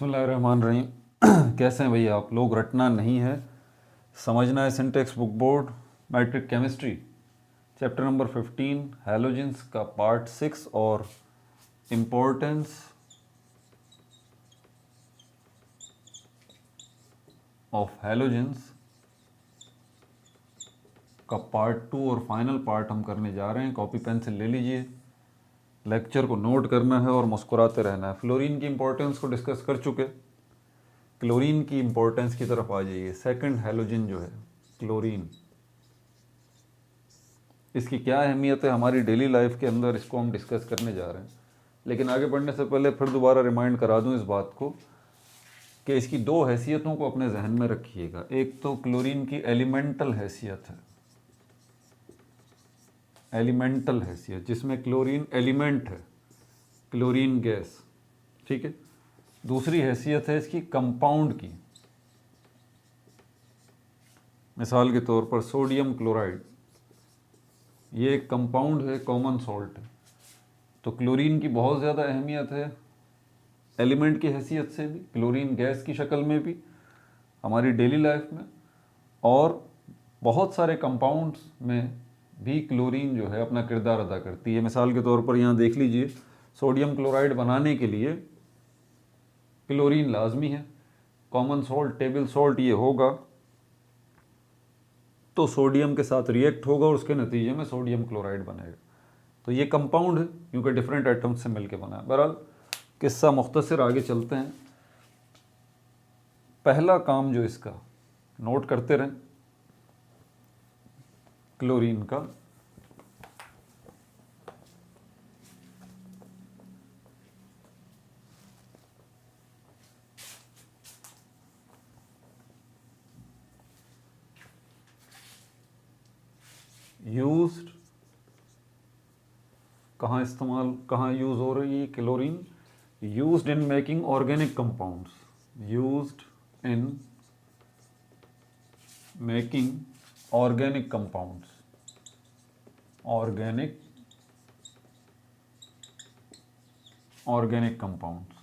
बिस्मिल्लाहिर्रहमानिर्रहीम। कैसे हैं भैया आप लोग? रटना नहीं है, समझना है। Syntex book board matric chemistry chapter number 15 halogens का पार्ट 6 और इम्पोर्टेंस ऑफ हैलोजेंस का पार्ट 2 और फाइनल पार्ट हम करने जा रहे हैं। कॉपी पेंसिल ले लीजिए, लेक्चर को नोट करना है और मुस्कुराते रहना है। फ्लोरीन की इंपॉर्टेंस को डिस्कस कर चुके, क्लोरीन की इंपॉर्टेंस की तरफ आ जाइए। सेकंड हैलोजन जो है क्लोरीन, इसकी क्या अहमियत है हमारी डेली लाइफ के अंदर, इसको हम डिस्कस करने जा रहे हैं। लेकिन आगे बढ़ने से पहले फिर दोबारा रिमाइंड करा दूं इस बात को कि इसकी दो हैसियतों को अपने जहन में रखिएगा। एक तो क्लोरीन की एलिमेंटल हैसियत है, एलिमेंटल हैसियत जिसमें क्लोरीन एलिमेंट है, क्लोरीन गैस, ठीक है। दूसरी हैसियत है इसकी कंपाउंड की। मिसाल के तौर पर सोडियम क्लोराइड, ये एक कंपाउंड है, कॉमन सॉल्ट है। तो क्लोरीन की बहुत ज़्यादा अहमियत है एलिमेंट की हैसियत से भी, क्लोरीन गैस की शक्ल में भी हमारी डेली लाइफ में, और बहुत सारे कंपाउंड्स में भी क्लोरीन जो है अपना किरदार अदा करती है। मिसाल के तौर पर यहाँ देख लीजिए, सोडियम क्लोराइड बनाने के लिए क्लोरीन लाजमी है। कॉमन सॉल्ट, टेबल सॉल्ट ये होगा तो सोडियम के साथ रिएक्ट होगा और उसके नतीजे में सोडियम क्लोराइड बनेगा। तो ये कंपाउंड है क्योंकि डिफरेंट एटम्स से मिलकर बना है। बहरहाल किस्सा मुख्तसर, आगे चलते हैं। पहला काम जो इसका नोट करते रहें, क्लोरीन का यूज्ड, कहाँ इस्तेमाल, कहाँ यूज़ हो रही है chlorine? Used in making organic compounds, used in making organic compounds, organic compounds.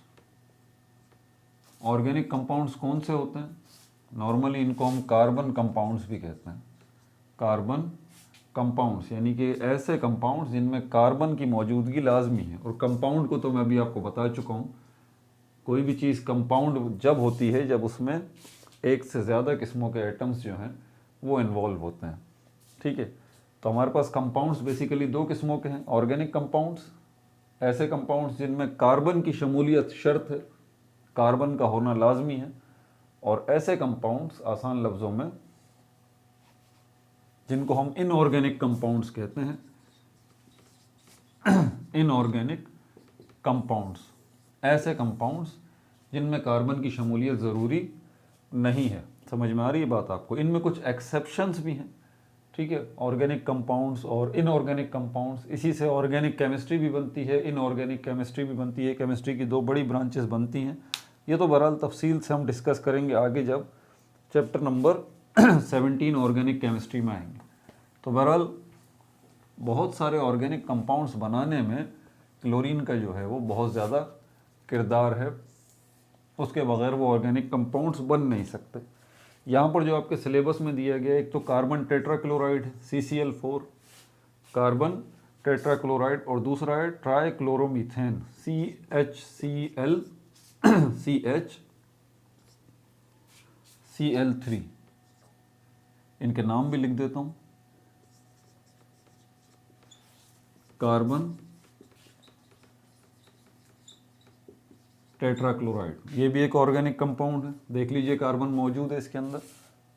Organic compounds कौन से होते हैं? नॉर्मली इनको हम कार्बन कंपाउंड्स भी कहते हैं। कार्बन कंपाउंड्स यानी कि ऐसे कंपाउंड्स जिनमें कार्बन की मौजूदगी लाजमी है। और कंपाउंड को तो मैं अभी आपको बता चुका हूँ, कोई भी चीज़ कंपाउंड जब होती है जब उसमें एक से ज़्यादा किस्मों के एटम्स जो हैं वो इन्वॉल्व होते हैं, ठीक है। तो हमारे पास कंपाउंड्स बेसिकली दो किस्मों के हैं। ऑर्गेनिक कंपाउंड्स, ऐसे कंपाउंड्स जिनमें कार्बन की शमूलियत शर्त है, कार्बन का होना लाजमी है। और ऐसे कंपाउंड्स आसान लफ्ज़ों में जिनको हम इनऑर्गेनिक कंपाउंड्स कहते हैं। इनऑर्गेनिक कंपाउंड्स, ऐसे कंपाउंड्स जिनमें कार्बन की शमूलियत ज़रूरी नहीं है। समझ में आ रही है बात आपको? इनमें कुछ एक्सेप्शंस भी हैं, ठीक है। ऑर्गेनिक कंपाउंड्स और इनऑर्गेनिक कंपाउंड्स, इसी से ऑर्गेनिक केमिस्ट्री भी बनती है, इनऑर्गेनिक केमिस्ट्री भी बनती है। केमिस्ट्री की दो बड़ी ब्रांचेस बनती हैं। ये तो बहरहाल तफसील से हम डिस्कस करेंगे आगे जब चैप्टर नंबर 17 ऑर्गेनिक केमिस्ट्री में आएंगे। तो बहरहाल बहुत सारे ऑर्गेनिक कंपाउंड्स बनाने में क्लोरीन का जो है वो बहुत ज़्यादा किरदार है, उसके बगैर वो ऑर्गेनिक कंपाउंड्स बन नहीं सकते। यहाँ पर जो आपके सिलेबस में दिया गया, एक तो कार्बन टेट्राक्लोराइड है CCl4, कार्बन टेट्राक्लोराइड, और दूसरा है ट्राइक्लोरोमीथेन CHCl CHCl3। इनके नाम भी लिख देता हूँ। कार्बन टेट्राक्लोराइड, ये भी एक ऑर्गेनिक कंपाउंड है। देख लीजिए कार्बन मौजूद है इसके अंदर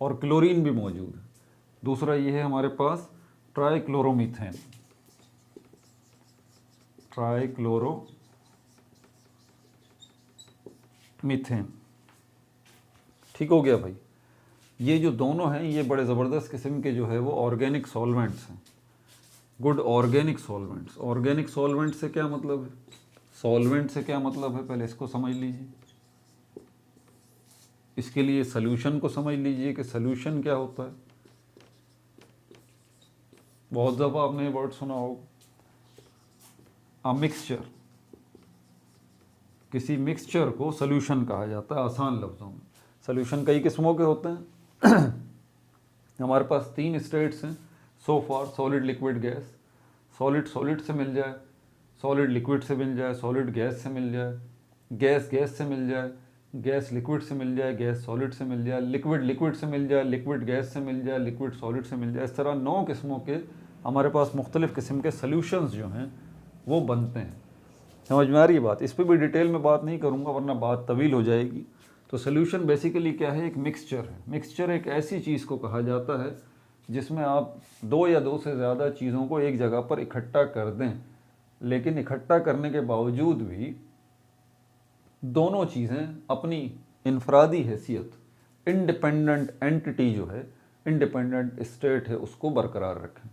और क्लोरीन भी मौजूद है। दूसरा ये है हमारे पास ट्राइक्लोरोमीथेन, ट्राइक्लोरोमीथेन, ठीक हो गया भाई। ये जो दोनों हैं ये बड़े ज़बरदस्त किस्म के जो है वो ऑर्गेनिक सॉल्वेंट्स हैं, good organic solvents. Organic solvent से क्या मतलब है, सॉल्वेंट से क्या मतलब है, पहले इसको समझ लीजिए। इसके लिए सॉल्यूशन को समझ लीजिए कि सॉल्यूशन क्या होता है। बहुत दफ़ा आपने ये वर्ड सुना होगा, अ मिक्सचर। किसी मिक्सचर को सॉल्यूशन कहा जाता है आसान लफ्ज़ों में। सॉल्यूशन कई किस्मों के होते हैं हमारे पास 3 स्टेट्स हैं so far, solid, liquid, gas. Solid solid से मिल जाए, सॉलिड लिक्विड से मिल जाए, सॉलिड गैस से मिल जाए, गैस गैस से मिल जाए, गैस लिक्विड से मिल जाए, गैस सॉलिड से मिल जाए, लिक्विड लिक्विड से मिल जाए, लिक्विड गैस से मिल जाए, लिक्विड सॉलिड से मिल जाए। इस तरह 9 किस्मों के हमारे पास मुख्तलिफ़ किस्म के सॉल्यूशंस जो हैं वो बनते हैं। समझ में आ रही है बात? इस पर भी डिटेल में बात नहीं करूँगा वरना बात तवील हो जाएगी। तो सॉल्यूशन बेसिकली क्या है? एक मिक्सचर है। मिक्सचर एक ऐसी चीज़ को कहा जाता है जिसमें आप 2 या 2 से ज़्यादा चीज़ों को एक जगह पर इकट्ठा कर दें, लेकिन इकट्ठा करने के बावजूद भी दोनों चीज़ें अपनी इनफरादी हैसियत, इंडिपेंडेंट एंटिटी जो है, इंडिपेंडेंट स्टेट है, उसको बरकरार रखें।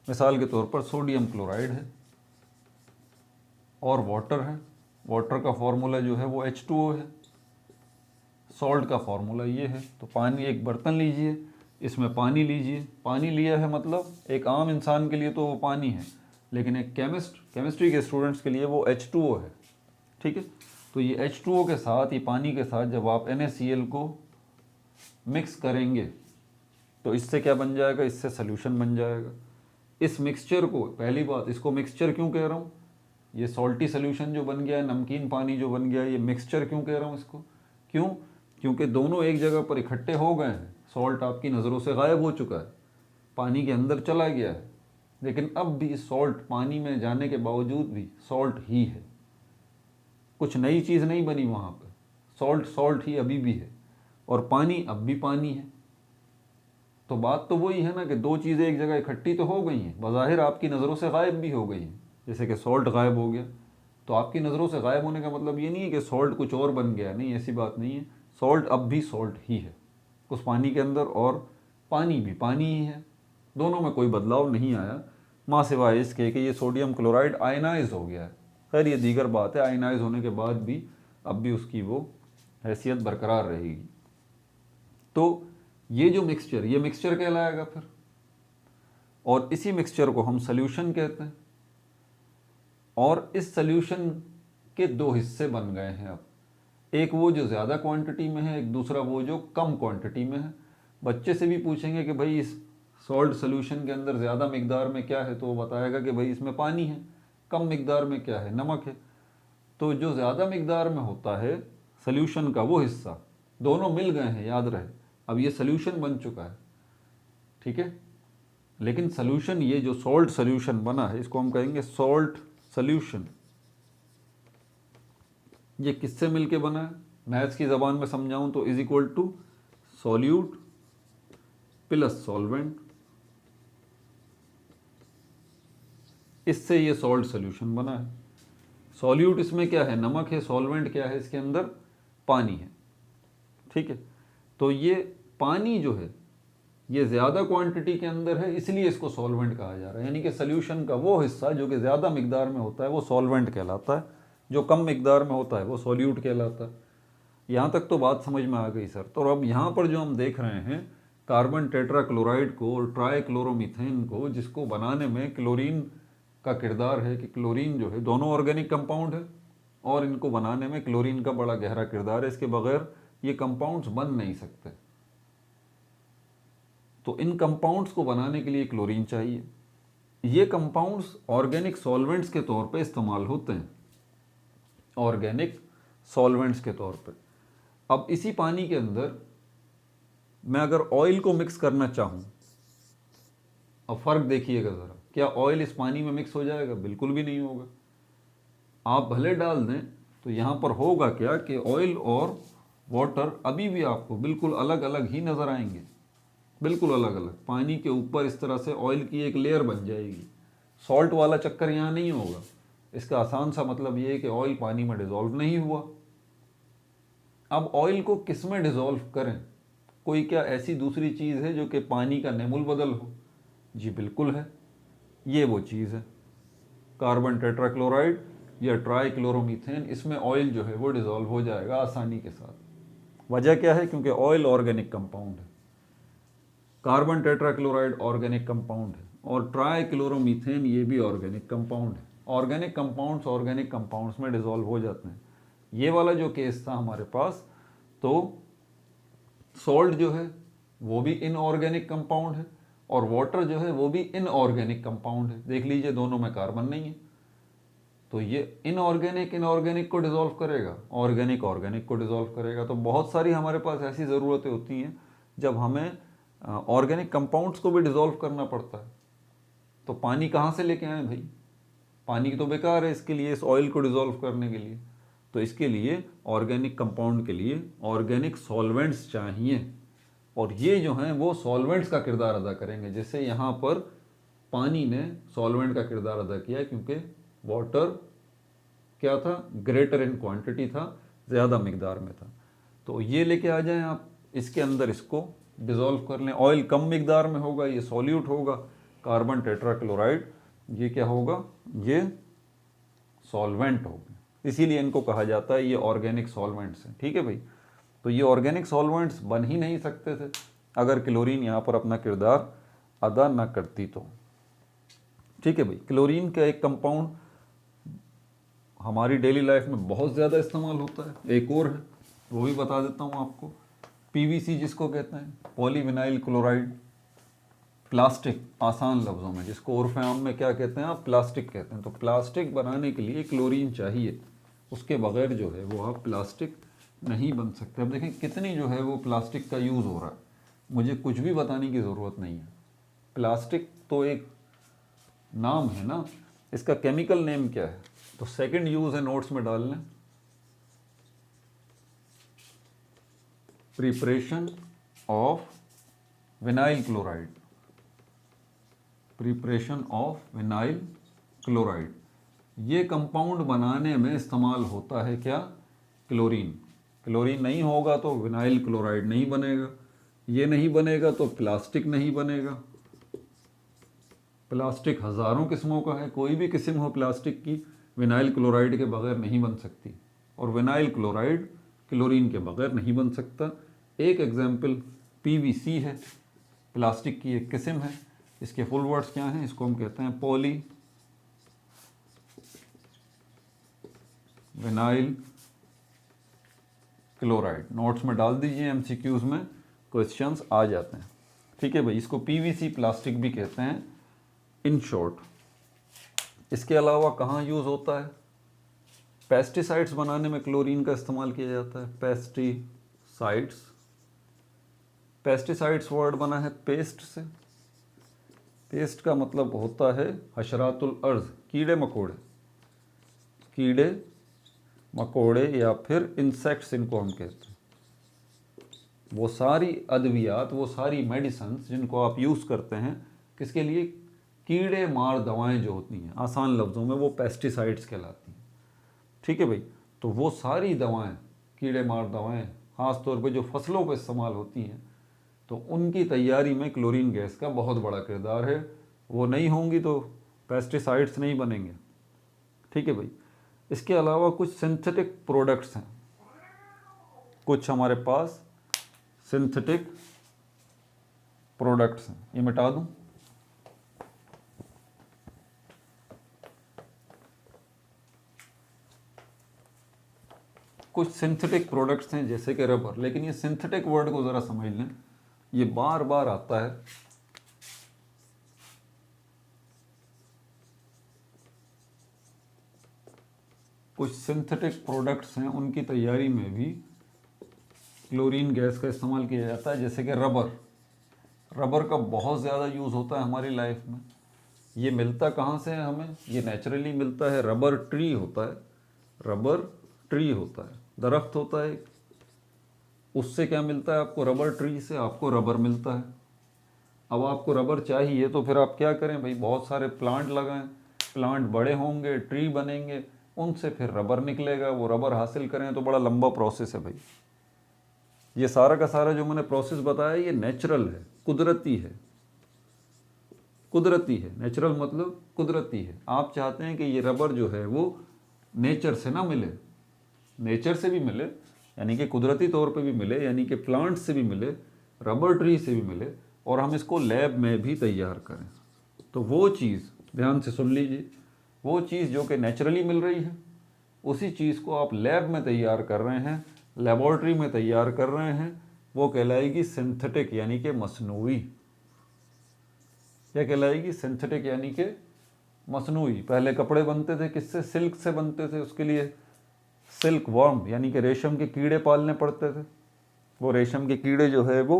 मिसाल के तौर पर सोडियम क्लोराइड है और वाटर है। वाटर का फार्मूला जो है वो H2O है। सॉल्ट का फार्मूला ये है। तो पानी, एक बर्तन लीजिए, इसमें पानी लीजिए। पानी लिया है मतलब एक आम इंसान के लिए तो वो पानी है, लेकिन एक केमिस्ट्री के स्टूडेंट्स के लिए वो H2O है। ठीक है? तो ये H2O के साथ, ये पानी के साथ जब आप NaCl को मिक्स करेंगे तो इससे क्या बन जाएगा? इससे सॉल्यूशन बन जाएगा। इस मिक्सचर को, पहली बात, इसको मिक्सचर क्यों कह रहा हूँ? ये सॉल्टी सॉल्यूशन जो बन गया है, नमकीन पानी जो बन गया है, ये मिक्सचर क्यों कह रहा हूँ इसको? क्यों? क्योंकि दोनों एक जगह पर इकट्ठे हो गए हैं। सॉल्ट आपकी नज़रों से गायब हो चुका है, पानी के अंदर चला गया है, लेकिन अब भी सॉल्ट पानी में जाने के बावजूद भी सॉल्ट ही है। कुछ नई चीज़ नहीं बनी वहाँ पर। सॉल्ट सॉल्ट ही अभी भी है और पानी अब भी पानी है। तो बात तो वही है ना कि दो चीज़ें एक जगह इकट्ठी तो हो गई हैं, बज़ाहिर आपकी नज़रों से गायब भी हो गई हैं। जैसे कि सॉल्ट गायब हो गया, तो आपकी नज़रों से गायब होने का मतलब ये नहीं है कि सॉल्ट कुछ और बन गया, नहीं, ऐसी बात नहीं है। सॉल्ट अब भी सॉल्ट ही है उस पानी के अंदर, और पानी भी पानी ही है। दोनों में कोई बदलाव नहीं आया, माँ सिवाय इसके कि ये सोडियम क्लोराइड आयनाइज हो गया है। खैर ये दीगर बात है, आयनाइज होने के बाद भी अब भी उसकी वो हैसियत बरकरार रहेगी। तो ये जो मिक्सचर, ये मिक्सचर कहलाएगा फिर, और इसी मिक्सचर को हम सॉल्यूशन कहते हैं। और इस सॉल्यूशन के 2 हिस्से बन गए हैं अब, एक वो जो ज़्यादा क्वांटिटी में है, एक दूसरा वो जो कम क्वांटिटी में है। बच्चे से भी पूछेंगे कि भाई इस सॉल्ट सॉल्यूशन के अंदर ज़्यादा मिकदार में क्या है, तो वो बताएगा कि भाई इसमें पानी है। कम मिकदार में क्या है? नमक है। तो जो ज़्यादा मिकदार में होता है सॉल्यूशन का वो हिस्सा, दोनों मिल गए हैं, याद रहे, अब ये सॉल्यूशन बन चुका है। ठीक है? लेकिन सॉल्यूशन, ये जो सॉल्ट सॉल्यूशन बना है, इसको हम कहेंगे सॉल्ट सॉल्यूशन। ये किससे मिलके बना है? मैथ्स की ज़बान में समझाऊं तो is equal to solute plus solvent. इससे ये सॉल्ट सॉल्यूशन बना है। सॉल्यूट इसमें क्या है? नमक है। सॉल्वेंट क्या है? इसके अंदर पानी है। ठीक है? तो ये पानी जो है ये ज़्यादा क्वांटिटी के अंदर है, इसलिए इसको सॉल्वेंट कहा जा रहा है। यानी कि सॉल्यूशन का वो हिस्सा जो कि ज़्यादा मिकदार में होता है वो सॉल्वेंट कहलाता है, जो कम मिकदार में होता है वो सॉल्यूट कहलाता है। यहाँ तक तो बात समझ में आ गई सर। तो अब यहाँ पर जो हम देख रहे हैं, कार्बन टेट्राक्लोराइड को और ट्राइक्लोरोमीथेन को, जिसको बनाने में क्लोरीन का किरदार है, कि क्लोरीन जो है, दोनों ऑर्गेनिक कंपाउंड है और इनको बनाने में क्लोरीन का बड़ा गहरा किरदार है। इसके बगैर ये कंपाउंड्स बन नहीं सकते। तो इन कंपाउंड्स को बनाने के लिए क्लोरीन चाहिए। ये कंपाउंड्स ऑर्गेनिक सॉल्वेंट्स के तौर पे इस्तेमाल होते हैं, ऑर्गेनिक सॉल्वेंट्स के तौर पे। अब इसी पानी के अंदर मैं अगर ऑयल को मिक्स करना चाहूँ, अब फ़र्क देखिएगा ज़रा, क्या ऑयल इस पानी में मिक्स हो जाएगा? बिल्कुल भी नहीं होगा। आप भले डाल दें तो यहाँ पर होगा क्या कि ऑयल और वाटर अभी भी आपको बिल्कुल अलग अलग ही नज़र आएंगे, बिल्कुल अलग अलग। पानी के ऊपर इस तरह से ऑयल की एक लेयर बन जाएगी। सॉल्ट वाला चक्कर यहाँ नहीं होगा। इसका आसान सा मतलब ये है कि ऑयल पानी में डिज़ोल्व नहीं हुआ। अब ऑयल को किस में डिज़ोल्व करें? कोई क्या ऐसी दूसरी चीज़ है जो कि पानी का नेमुल बदल हो? जी बिल्कुल है, ये वो चीज़ है, कार्बन टेट्राक्लोराइड या ट्राइक्लोरोमीथेन। इसमें ऑयल जो है वो डिज़ोल्व हो जाएगा आसानी के साथ। वजह क्या है? क्योंकि ऑयल ऑर्गेनिक कंपाउंड है, कार्बन टेट्राक्लोराइड ऑर्गेनिक कंपाउंड है, और ट्राइक्लोरोमीथेन ये भी ऑर्गेनिक कंपाउंड है। ऑर्गेनिक कंपाउंड्स में डिज़ोल्व हो जाते हैं। ये वाला जो केस था हमारे पास, तो सॉल्ट जो है वो भी इनऑर्गेनिक कंपाउंड है और वाटर जो है वो भी इनऑर्गेनिक कंपाउंड है। देख लीजिए दोनों में कार्बन नहीं है, तो ये इनऑर्गेनिक को डिसॉल्व करेगा, ऑर्गेनिक को डिसॉल्व करेगा। तो बहुत सारी हमारे पास ऐसी ज़रूरतें होती हैं जब हमें ऑर्गेनिक कंपाउंड्स को भी डिसॉल्व करना पड़ता है। तो पानी कहाँ से लेके आए भाई? पानी तो बेकार है इसके लिए, इस ऑयल को डिसॉल्व करने के लिए। तो इसके लिए ऑर्गेनिक कंपाउंड के लिए ऑर्गेनिक सॉल्वेंट्स चाहिए, और ये जो हैं वो सॉल्वेंट्स का किरदार अदा करेंगे। जैसे यहाँ पर पानी ने सॉल्वेंट का किरदार अदा किया क्योंकि वाटर क्या था, ग्रेटर इन क्वांटिटी था, ज़्यादा मिकदार में था। तो ये लेके आ जाएं आप, इसके अंदर इसको डिसॉल्व कर लें। ऑयल कम मिकदार में होगा, ये सॉल्यूट होगा, कार्बन टेट्राक्लोराइड ये क्या होगा, ये सॉल्वेंट होगा। इसीलिए इनको कहा जाता है ये ऑर्गेनिक सॉल्वेंट्स हैं। ठीक है भाई, तो ये ऑर्गेनिक सॉल्वेंट्स बन ही नहीं सकते थे अगर क्लोरीन यहाँ पर अपना किरदार अदा ना करती तो। ठीक है भाई, क्लोरीन का एक कंपाउंड हमारी डेली लाइफ में बहुत ज़्यादा इस्तेमाल होता है, एक और है वो भी बता देता हूँ आपको, पीवीसी जिसको कहते हैं, पॉलीविनाइल क्लोराइड। प्लास्टिक आसान लफ्ज़ों में, जिसको उर्फ़ आम में क्या कहते हैं आप, प्लास्टिक कहते हैं। तो प्लास्टिक बनाने के लिए क्लोरीन चाहिए, उसके बगैर जो है वो आप प्लास्टिक नहीं बन सकते। अब देखें कितनी जो है वो प्लास्टिक का यूज़ हो रहा है, मुझे कुछ भी बताने की ज़रूरत नहीं है। प्लास्टिक तो एक नाम है ना, इसका केमिकल नेम क्या है? तो सेकंड यूज़ है, नोट्स में डाल लें, preparation of vinyl chloride. Preparation of vinyl chloride, ये कंपाउंड बनाने में इस्तेमाल होता है क्या, क्लोरीन। क्लोरीन नहीं होगा तो विनाइल क्लोराइड नहीं बनेगा, ये नहीं बनेगा तो प्लास्टिक नहीं बनेगा। प्लास्टिक हज़ारों किस्मों का है, कोई भी किस्म हो प्लास्टिक की, विनाइल क्लोराइड के बगैर नहीं बन सकती, और विनाइल क्लोराइड क्लोरीन के बगैर नहीं बन सकता। एक एग्जाम्पल पीवीसी है, प्लास्टिक की एक किस्म है। इसके फुल वर्ड्स क्या हैं? इसको हम कहते हैं पॉली विनाइल क्लोराइड। नोट्स में डाल दीजिए, एमसीक्यूज में क्वेश्चंस आ जाते हैं। ठीक है भाई, इसको पीवीसी प्लास्टिक भी कहते हैं इन शॉर्ट। इसके अलावा कहाँ यूज़ होता है? पेस्टिसाइड्स बनाने में क्लोरीन का इस्तेमाल किया जाता है। पेस्टिसाइड्स, पेस्टिसाइड्स वर्ड बना है पेस्ट से। पेस्ट का मतलब होता है हशरातुल अर्ज़, कीड़े मकोड़े, कीड़े मकोड़े या फिर इंसेक्ट्स इनको हम कहते हैं। वो सारी अद्वियात, वो सारी मेडिसिन्स जिनको आप यूज़ करते हैं, किसके लिए? कीड़े मार दवाएं जो होती हैं, आसान लफ्ज़ों में वो पेस्टिसाइड्स कहलाती हैं। ठीक है भाई, तो वो सारी दवाएं, कीड़े मार दवाएं, ख़ास तौर पे जो फसलों पे इस्तेमाल होती हैं, तो उनकी तैयारी में क्लोरीन गैस का बहुत बड़ा किरदार है। वो नहीं होंगी तो पेस्टिसाइड्स नहीं बनेंगे। ठीक है भाई, इसके अलावा कुछ सिंथेटिक प्रोडक्ट्स हैं, कुछ हमारे पास सिंथेटिक प्रोडक्ट्स हैं, ये मिटा दूं, कुछ सिंथेटिक प्रोडक्ट्स हैं जैसे कि रबर। लेकिन ये सिंथेटिक वर्ड को ज़रा समझ लें, ये बार बार आता है। कुछ सिंथेटिक प्रोडक्ट्स हैं, उनकी तैयारी में भी क्लोरीन गैस का इस्तेमाल किया जाता है। जैसे कि रबर, रबर का बहुत ज़्यादा यूज़ होता है हमारी लाइफ में। ये मिलता कहाँ से है हमें? ये नेचुरली मिलता है, रबर ट्री होता है, रबर ट्री होता है, दरख्त होता है। उससे क्या मिलता है आपको? रबर ट्री से आपको रबर मिलता है। अब आपको रबर चाहिए तो फिर आप क्या करें भाई? बहुत सारे प्लांट लगाएं, प्लांट बड़े होंगे, ट्री बनेंगे, उनसे फिर रबर निकलेगा, वो रबर हासिल करें तो बड़ा लंबा प्रोसेस है भाई। ये सारा का सारा जो मैंने प्रोसेस बताया ये नेचुरल है, कुदरती है, कुदरती है। नेचुरल मतलब कुदरती है। आप चाहते हैं कि ये रबर जो है वो नेचर से ना मिले, नेचर से भी मिले, यानी कि कुदरती तौर पे भी मिले, यानी कि प्लांट से भी मिले, रबर ट्री से भी मिले, और हम इसको लैब में भी तैयार करें। तो वो चीज़ ध्यान से सुन लीजिए, वो चीज़ जो कि नेचुरली मिल रही है, उसी चीज़ को आप लैब में तैयार कर रहे हैं, लेबॉर्ट्री में तैयार कर रहे हैं, वो कहलाएगी सिंथेटिक यानी कि मसनूई। क्या कहलाएगी? सिंथेटिक यानी कि मसनूई। पहले कपड़े बनते थे किससे? सिल्क से बनते थे। उसके लिए सिल्क वर्म यानी कि रेशम के कीड़े पालने पड़ते थे। वो रेशम के कीड़े जो है वो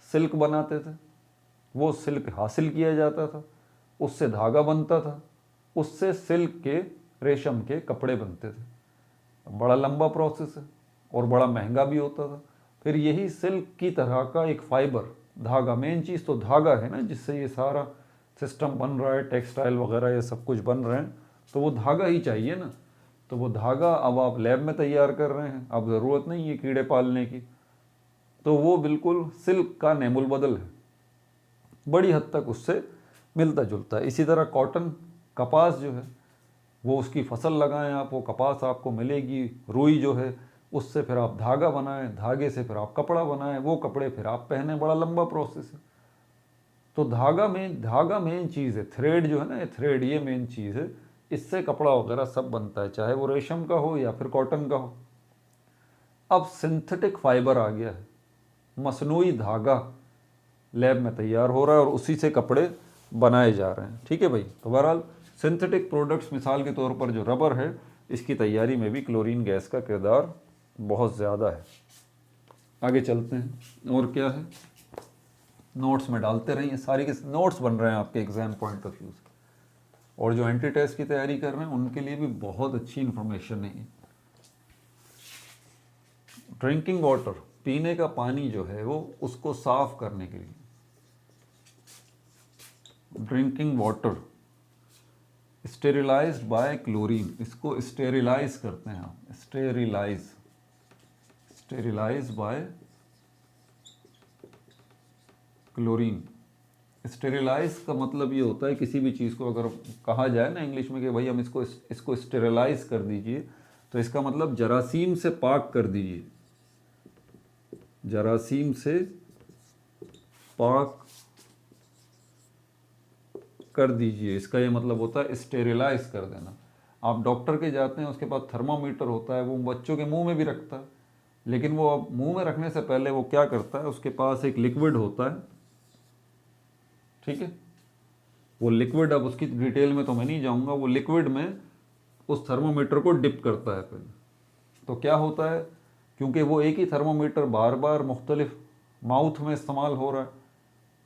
सिल्क बनाते थे, वो सिल्क हासिल किया जाता था, उससे धागा बनता था, उससे सिल्क के रेशम के कपड़े बनते थे। बड़ा लंबा प्रोसेस है और बड़ा महंगा भी होता था। फिर यही सिल्क की तरह का एक फाइबर, धागा, मेन चीज़ तो धागा है ना, जिससे ये सारा सिस्टम बन रहा है, टेक्सटाइल वगैरह ये सब कुछ बन रहे हैं, तो वो धागा ही चाहिए ना। तो वो धागा अब आप लैब में तैयार कर रहे हैं, अब ज़रूरत नहीं है कीड़े पालने की। तो वो बिल्कुल सिल्क का नेमुल बदल है, बड़ी हद तक उससे मिलता जुलता है। इसी तरह कॉटन, कपास जो है वो उसकी फसल लगाएं आप, वो कपास आपको मिलेगी। रुई जो है उससे फिर आप धागा बनाएं, धागे से फिर आप कपड़ा बनाएं, वो कपड़े फिर आप पहने, बड़ा लंबा प्रोसेस है। तो धागा मेन चीज़ है। थ्रेड जो है ना, ये थ्रेड ये मेन चीज़ है, इससे कपड़ा वगैरह सब बनता है, चाहे वो रेशम का हो या फिर कॉटन का हो। अब सिंथेटिक फाइबर आ गया है, मसनूई धागा लैब में तैयार हो रहा है और उसी से कपड़े बनाए जा रहे हैं। ठीक है भाई। तो बहरहाल सिंथेटिक प्रोडक्ट्स, मिसाल के तौर पर जो रबर है, इसकी तैयारी में भी क्लोरीन गैस का किरदार बहुत ज़्यादा है। आगे चलते हैं, और क्या है, नोट्स में डालते रहिए, सारी के नोट्स बन रहे हैं आपके एग्जाम पॉइंट ऑफ व्यू से। और जो एंट्री टेस्ट की तैयारी कर रहे हैं उनके लिए भी बहुत अच्छी इन्फॉर्मेशन है। ड्रिंकिंग वाटर, पीने का पानी जो है वो, उसको साफ करने के लिए drinking water sterilised by chlorine, इसको स्टेरिलाइज करते हैं आप, स्टेरिलाइज बाय क्लोरीन। स्टेरिलाइज का मतलब ये होता है, किसी भी चीज़ को अगर कहा जाए ना इंग्लिश में कि भाई हम इसको स्टेरिलाइज कर दीजिए, तो इसका मतलब जरासीम से पाक कर दीजिए, जरासीम से पाक कर दीजिए, इसका ये मतलब होता है स्टेरिलाइज कर देना। आप डॉक्टर के जाते हैं, उसके पास थर्मामीटर होता है, वो बच्चों के मुंह में भी रखता है, लेकिन वो अब मुंह में रखने से पहले वो क्या करता है, उसके पास एक लिक्विड होता है, ठीक है। वो लिक्विड, अब उसकी डिटेल में तो मैं नहीं जाऊंगा, वो लिक्विड में उस थर्मोमीटर को डिप करता है पहले। तो क्या होता है, क्योंकि वो एक ही थर्मोमीटर बार बार मुख्तलिफ माउथ में इस्तेमाल हो रहा है,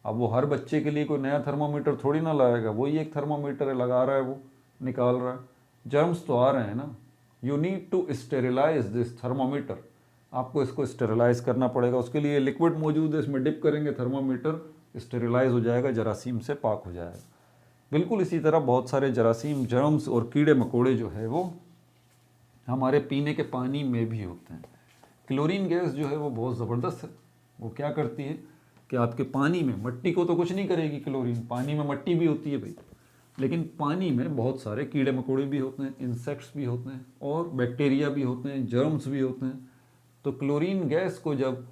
अब वो हर बच्चे के लिए कोई नया थर्मोमीटर थोड़ी ना लाएगा, वही एक थर्मोमीटर है, लगा रहा है, वो निकाल रहा है, जर्म्स तो आ रहे हैं ना। You need to sterilise this thermometer, आपको इसको स्टेरिलाइज करना पड़ेगा। उसके लिए लिक्विड मौजूद है, इसमें डिप करेंगे, थर्मोमीटर स्टेरिलाइज हो जाएगा, जरासीम से पाक हो जाएगा। बिल्कुल इसी तरह बहुत सारे जरासीम, जर्म्स और कीड़े मकोड़े जो है वो हमारे पीने के पानी में भी होते हैं। क्लोरीन गैस जो है वो बहुत ज़बरदस्त है। वो क्या करती है कि आपके पानी में, मट्टी को तो कुछ नहीं करेगी क्लोरीन, पानी में मट्टी भी होती है भाई, लेकिन पानी में बहुत सारे कीड़े मकोड़े भी होते हैं, इंसेक्ट्स भी होते हैं और बैक्टीरिया भी होते हैं, जर्म्स भी होते हैं। तो क्लोरीन गैस को जब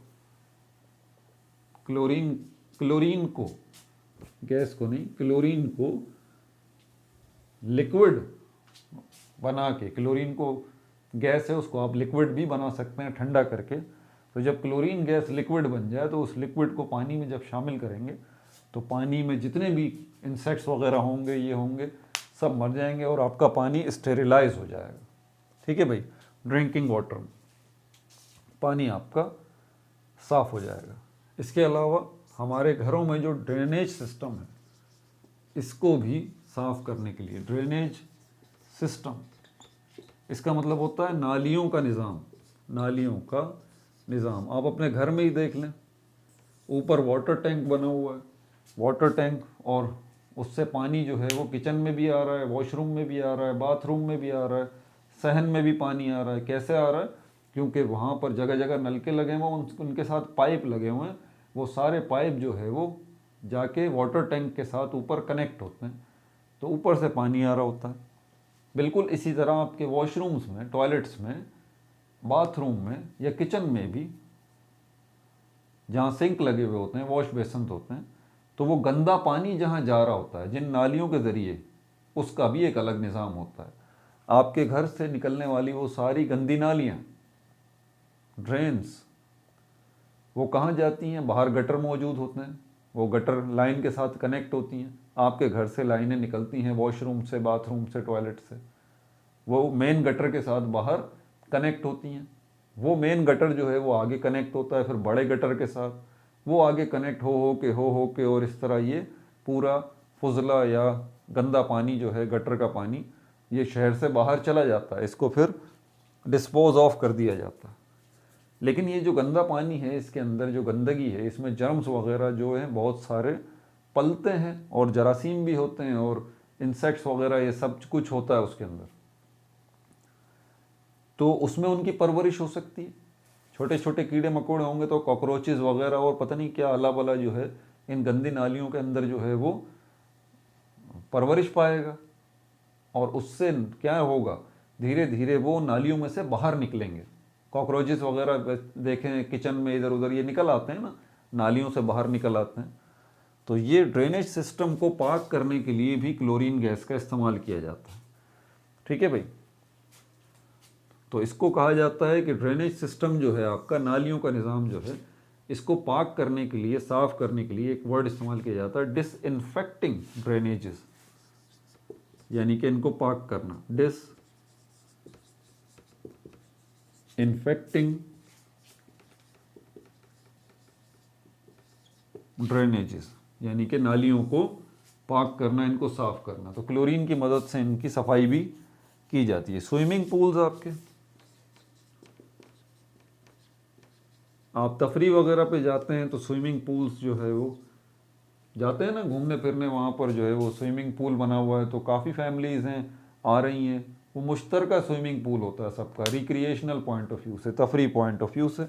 क्लोरीन को, गैस को नहीं, क्लोरीन को लिक्विड बना के, क्लोरीन को गैस है उसको आप लिक्विड भी बना सकते हैं ठंडा करके। तो जब क्लोरीन गैस लिक्विड बन जाए तो उस लिक्विड को पानी में जब शामिल करेंगे तो पानी में जितने भी इंसेक्ट्स वगैरह होंगे, ये होंगे, सब मर जाएंगे और आपका पानी स्टेरिलाइज हो जाएगा। ठीक है भाई। ड्रिंकिंग वाटर, पानी आपका साफ हो जाएगा। इसके अलावा हमारे घरों में जो ड्रेनेज सिस्टम है, इसको भी साफ करने के लिए, ड्रेनेज सिस्टम, इसका मतलब होता है नालियों का निज़ाम, नालियों का निज़ाम। आप अपने घर में ही देख लें, ऊपर वाटर टैंक बना हुआ है, वाटर टैंक, और उससे पानी जो है वो किचन में भी आ रहा है, वॉशरूम में भी आ रहा है, बाथरूम में भी आ रहा है, सहन में भी पानी आ रहा है। कैसे आ रहा है? क्योंकि वहाँ पर जगह जगह नलके लगे हुए हैं, उनके साथ पाइप लगे हुए हैं, वो सारे पाइप जो है वो जाके वाटर टैंक के साथ ऊपर कनेक्ट होते हैं, तो ऊपर से पानी आ रहा होता है। बिल्कुल इसी तरह आपके वॉशरूम्स में, टॉयलेट्स में, बाथरूम में या किचन में भी, जहाँ सिंक लगे हुए होते हैं, वॉश बेसन होते हैं, तो वो गंदा पानी जहाँ जा रहा होता है जिन नालियों के ज़रिए, उसका भी एक अलग निज़ाम होता है। आपके घर से निकलने वाली वो सारी गंदी नालियाँ, ड्रेन्स, वो कहाँ जाती हैं? बाहर गटर मौजूद होते हैं, वो गटर लाइन के साथ कनेक्ट होती हैं। आपके घर से लाइनें निकलती हैं, वॉशरूम से, बाथरूम से, टॉयलेट से, वो मेन गटर के साथ बाहर कनेक्ट होती हैं। वो मेन गटर जो है वो आगे कनेक्ट होता है फिर बड़े गटर के साथ, वो आगे कनेक्ट हो के और इस तरह ये पूरा फुजला या गंदा पानी जो है, गटर का पानी, ये शहर से बाहर चला जाता है। इसको फिर डिस्पोज ऑफ कर दिया जाता है। लेकिन ये जो गंदा पानी है, इसके अंदर जो गंदगी है, इसमें जर्म्स वगैरह जो हैं बहुत सारे पलते हैं, और जरासीम भी होते हैं, और इंसेक्ट्स वगैरह, ये सब कुछ होता है उसके अंदर। तो उसमें उनकी परवरिश हो सकती है। छोटे छोटे कीड़े मकोड़े होंगे तो कॉकरोचेस वगैरह और पता नहीं क्या अला बला जो है इन गंदी नालियों के अंदर जो है वो परवरिश पाएगा, और उससे क्या होगा, धीरे धीरे वो नालियों में से बाहर निकलेंगे। कॉकरोचेस वगैरह देखें किचन में इधर उधर ये निकल आते हैं ना, नालियों से बाहर निकल आते हैं। तो ये ड्रेनेज सिस्टम को पाक करने के लिए भी क्लोरीन गैस का इस्तेमाल किया जाता है। ठीक है भाई। तो इसको कहा जाता है कि ड्रेनेज सिस्टम जो है आपका, नालियों का निज़ाम जो है, इसको पाक करने के लिए, साफ करने के लिए एक वर्ड इस्तेमाल किया जाता है, डिसइंफेक्टिंग ड्रेनेजेस, यानी कि इनको पाक करना, डिसइंफेक्टिंग ड्रेनेजेस, यानी कि नालियों को पाक करना, इनको साफ करना। तो क्लोरीन की मदद से इनकी सफाई भी की जाती है। स्विमिंग पूल्स, आपके आप तफरी वगैरह पे जाते हैं तो स्विमिंग पूल्स जो है वो जाते हैं ना घूमने फिरने, वहाँ पर जो है वो स्विमिंग पूल बना हुआ है, तो काफ़ी फैमिलीज़ हैं आ रही हैं, वो मुश्तरका स्विमिंग पूल होता है सबका, रिक्रिएशनल पॉइंट ऑफ व्यू से, तफरी पॉइंट ऑफ व्यू से।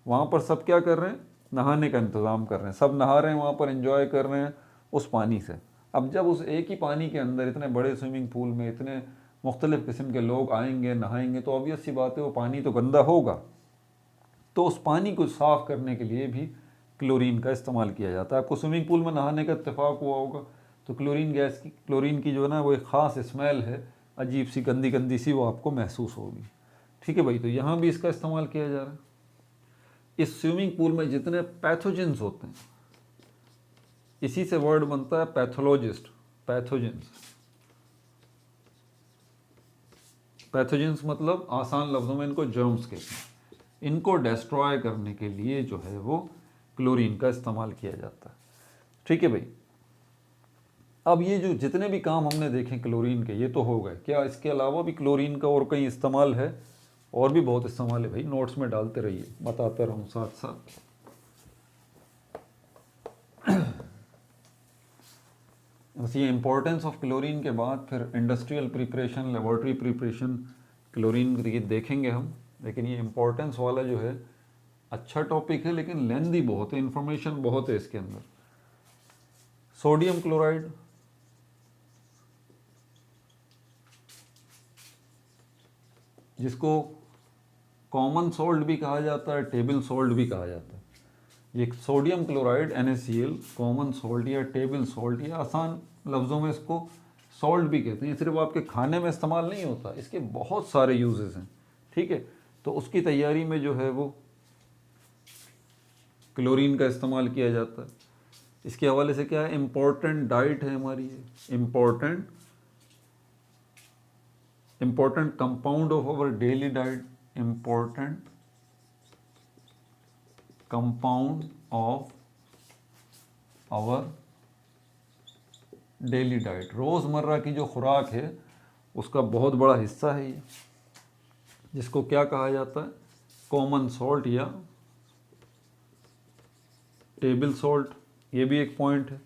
वहाँ पर सब क्या कर रहे हैं, नहाने का इंतज़ाम कर रहे हैं, सब नहा रहे हैं वहाँ पर, एंजॉय कर रहे हैं उस पानी से। अब जब उस एक ही पानी के अंदर इतने बड़े स्विमिंग पूल में इतने मुख्तलिफ़ किस्म के लोग आएंगे, नहाएंगे, तो ऑब्वियस सी बात है वो पानी तो गंदा होगा। तो उस पानी को साफ़ करने के लिए भी क्लोरीन का इस्तेमाल किया जाता है। आपको स्विमिंग पूल में नहाने का इत्तेफाक हुआ होगा, तो क्लोरीन की जो है ना वो एक ख़ास स्मेल है, अजीब सी गंदी गंदी सी, वो आपको महसूस होगी। ठीक है भाई। तो यहाँ भी इसका इस्तेमाल किया जा रहा है। इस स्विमिंग पूल में जितने पैथोजेंस होते हैं, इसी से वर्ड बनता है पैथोलॉजिस्ट, पैथोजेंस। पैथोजेंस मतलब आसान लफ्ज़ों में इनको जर्म्स कहते हैं। इनको डिस्ट्रॉय करने के लिए जो है वो क्लोरीन का इस्तेमाल किया जाता है। ठीक है भाई। अब ये जो जितने भी काम हमने देखे क्लोरीन के, ये तो हो गए। क्या इसके अलावा भी क्लोरीन का और कहीं इस्तेमाल है? और भी बहुत इस्तेमाल है भाई, नोट्स में डालते रहिए, बताता रहूँ साथ साथ। बस ये इम्पोर्टेंस ऑफ क्लोरीन के बाद फिर industrial preparation, laboratory preparation chlorine की देखेंगे हम। लेकिन ये इम्पोर्टेंस वाला जो है अच्छा टॉपिक है, लेकिन लेंदी बहुत है, इंफॉर्मेशन बहुत है इसके अंदर। सोडियम क्लोराइड, जिसको कॉमन सॉल्ट भी कहा जाता है, टेबल सॉल्ट भी कहा जाता है। ये sodium chloride NaCl common salt या टेबल सॉल्ट, या आसान लफ्ज़ों में इसको सॉल्ट भी कहते हैं। सिर्फ आपके खाने में इस्तेमाल नहीं होता, इसके बहुत सारे यूजेस हैं। ठीक है। तो उसकी तैयारी में जो है वो क्लोरीन का इस्तेमाल किया जाता है। इसके हवाले से क्या है, इम्पोर्टेंट डाइट है हमारी, important compound of our daily diet, important compound of our daily diet, रोज़मर्रा की जो खुराक है उसका बहुत बड़ा हिस्सा है ये, जिसको क्या कहा जाता है, कॉमन सॉल्ट या टेबल सॉल्ट। ये भी एक पॉइंट है।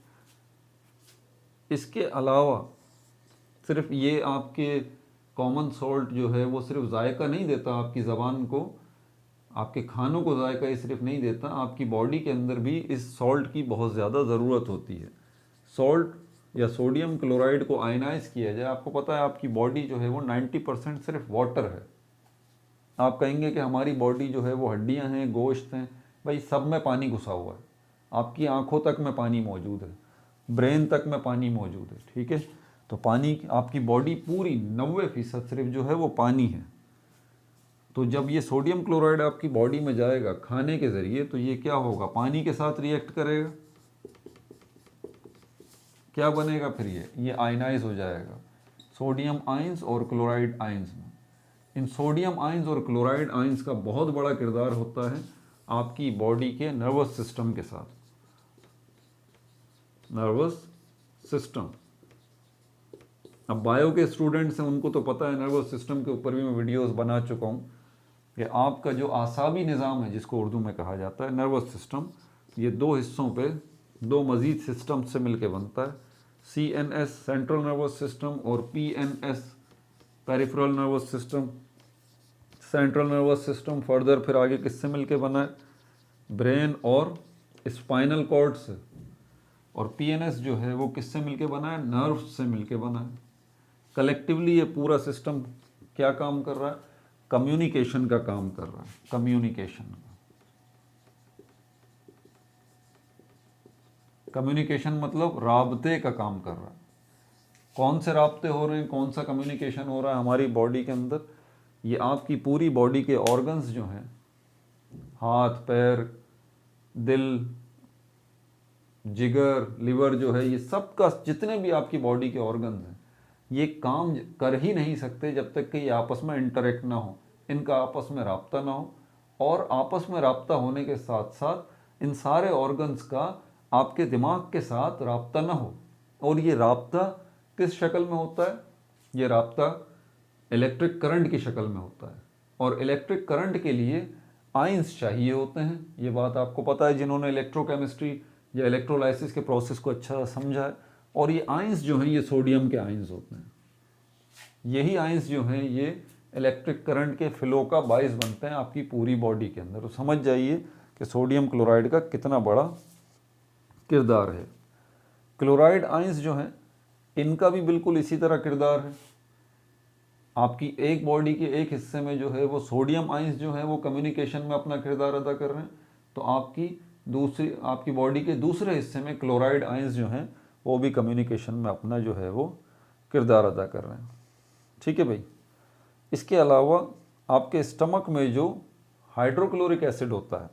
इसके अलावा सिर्फ ये आपके कॉमन सॉल्ट जो है वो सिर्फ जायका नहीं देता आपकी ज़बान को, आपके खानों को जायका ही सिर्फ नहीं देता, आपकी बॉडी के अंदर भी इस सॉल्ट की बहुत ज़्यादा ज़रूरत होती है। सॉल्ट या सोडियम क्लोराइड को आयनाइज किया जाए, आपको पता है आपकी बॉडी जो है वो 90% सिर्फ वाटर है। आप कहेंगे कि हमारी बॉडी जो है वो हड्डियां हैं, गोश्त हैं, भाई सब में पानी घुसा हुआ है। आपकी आंखों तक में पानी मौजूद है, ब्रेन तक में पानी मौजूद है। ठीक है। तो पानी, आपकी बॉडी पूरी 90% सिर्फ जो है वो पानी है। तो जब ये सोडियम क्लोराइड आपकी बॉडी में जाएगा खाने के ज़रिए, तो ये क्या होगा, पानी के साथ रिएक्ट करेगा, क्या बनेगा फिर ये आयनाइज हो जाएगा सोडियम आयंस और क्लोराइड आयंस में। इन सोडियम आयंस और क्लोराइड आयंस का बहुत बड़ा किरदार होता है आपकी बॉडी के नर्वस सिस्टम के साथ। नर्वस सिस्टम, अब बायो के स्टूडेंट्स हैं उनको तो पता है, नर्वस सिस्टम के ऊपर भी मैं वीडियोस बना चुका हूँ कि आपका जो आसाबी निज़ाम है, जिसको उर्दू में कहा जाता है नर्वस सिस्टम, ये दो हिस्सों पे, दो मज़ीद सिस्टम से मिलके बनता है। CNS सेंट्रल नर्वस सिस्टम और PNS peripheral nervous system. Central nervous system further फिर आगे किससे मिलके बना है, ब्रेन और स्पाइनल कॉर्ड से। और PNS जो है वो किससे मिलके बना है, नर्व से मिलके बना है। कलेक्टिवली ये पूरा सिस्टम क्या काम कर रहा है, कम्युनिकेशन का काम कर रहा है, कम्युनिकेशन। कम्युनिकेशन मतलब राब्ते का काम कर रहा है। कौन से राब्ते हो रहे हैं, कौन सा कम्युनिकेशन हो रहा है हमारी बॉडी के अंदर, ये आपकी पूरी बॉडी के ऑर्गन्स जो हैं, हाथ पैर दिल जिगर लिवर जो है, ये सब का जितने भी आपकी बॉडी के ऑर्गन्स हैं, ये काम कर ही नहीं सकते जब तक कि ये आपस में इंटरेक्ट ना हो, इनका आपस में राब्ता ना हो। और आपस में राब्ता होने के साथ साथ इन सारे ऑर्गन्स का आपके दिमाग के साथ राब्ता ना हो। और ये राब्ता किस शक्ल में होता है, ये राब्ता इलेक्ट्रिक करंट की शक्ल में होता है। और इलेक्ट्रिक करंट के लिए आयंस चाहिए होते हैं, ये बात आपको पता है जिन्होंने इलेक्ट्रोकेमिस्ट्री या इलेक्ट्रोलाइसिस के प्रोसेस को अच्छा समझा है। और ये आयंस जो हैं ये सोडियम के आयंस होते हैं। यही आयंस जो हैं ये इलेक्ट्रिक करंट के फ्लो का बायस बनते हैं आपकी पूरी बॉडी के अंदर। तो समझ जाइए कि सोडियम क्लोराइड का कितना बड़ा किरदार है। क्लोराइड आयंस जो हैं इनका भी बिल्कुल इसी तरह किरदार है। आपकी एक बॉडी के एक हिस्से में जो है वो सोडियम आयंस जो है वो कम्युनिकेशन में अपना किरदार अदा कर रहे हैं, तो आपकी बॉडी के दूसरे हिस्से में क्लोराइड आयंस जो हैं वो भी कम्युनिकेशन में अपना जो है वो किरदार अदा कर रहे हैं। ठीक है भाई। इसके अलावा आपके स्टमक में जो हाइड्रोक्लोरिक एसिड होता है,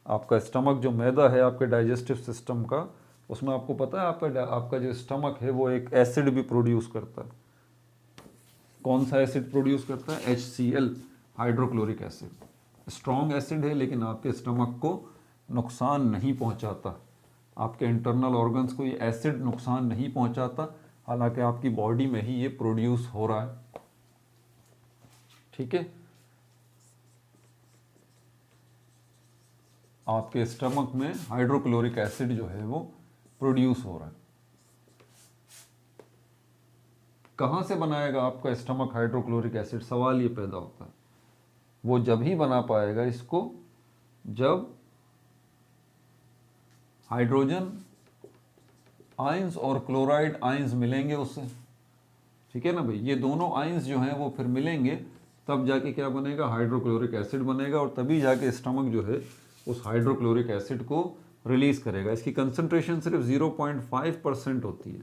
आपका स्टमक जो मैदा है आपके डाइजेस्टिव सिस्टम का, उसमें आपको पता है आपका जो स्टमक है वो एक एसिड भी प्रोड्यूस करता है। कौन सा एसिड प्रोड्यूस करता है, HCl, hydrochloric acid. Strong acid है लेकिन आपके स्टमक को नुकसान नहीं पहुंचाता, आपके इंटरनल ऑर्गन्स को ये एसिड नुकसान नहीं पहुंचाता, हालांकि आपकी बॉडी में ही ये प्रोड्यूस हो रहा है। ठीक है, आपके स्टमक में हाइड्रोक्लोरिक एसिड जो है वो प्रोड्यूस हो रहा है। कहाँ से बनाएगा आपका स्टमक हाइड्रोक्लोरिक एसिड, सवाल ये पैदा होता है। वो जब ही बना पाएगा इसको जब हाइड्रोजन आयंस और क्लोराइड आयंस मिलेंगे उससे। ठीक है ना भाई, ये दोनों आयंस जो हैं वो फिर मिलेंगे, तब जाके क्या बनेगा, हाइड्रोक्लोरिक एसिड बनेगा। और तभी जाके स्टमक जो है उस हाइड्रोक्लोरिक एसिड को रिलीज करेगा। इसकी कंसंट्रेशन सिर्फ 0.5% होती है,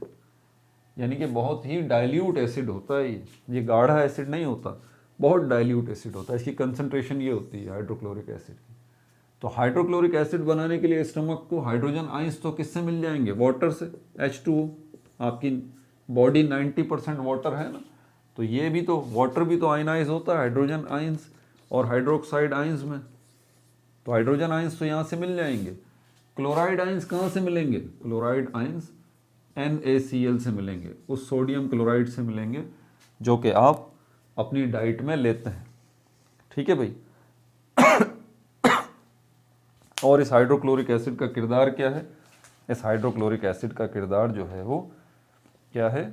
यानी कि बहुत ही डाइल्यूट एसिड होता है ये गाढ़ा एसिड नहीं होता, बहुत डाइल्यूट एसिड होता है। इसकी कंसंट्रेशन ये होती है हाइड्रोक्लोरिक एसिड की। तो हाइड्रोक्लोरिक एसिड बनाने के लिए स्टमक को हाइड्रोजन आयंस तो किससे मिल जाएंगे, वाटर से, H2O। आपकी बॉडी 90% वाटर है ना, तो ये भी तो वाटर भी तो आयनाइज होता है हाइड्रोजन आयंस और हाइड्रोक्साइड आयंस में। तो हाइड्रोजन आयंस तो यहाँ से मिल जाएंगे। क्लोराइड आयंस कहाँ से मिलेंगे, क्लोराइड आयंस NaCl से मिलेंगे, उस सोडियम क्लोराइड से मिलेंगे जो कि आप अपनी डाइट में लेते हैं। ठीक है भाई। और इस हाइड्रोक्लोरिक एसिड का किरदार क्या है, इस हाइड्रोक्लोरिक एसिड का किरदार जो है वो क्या है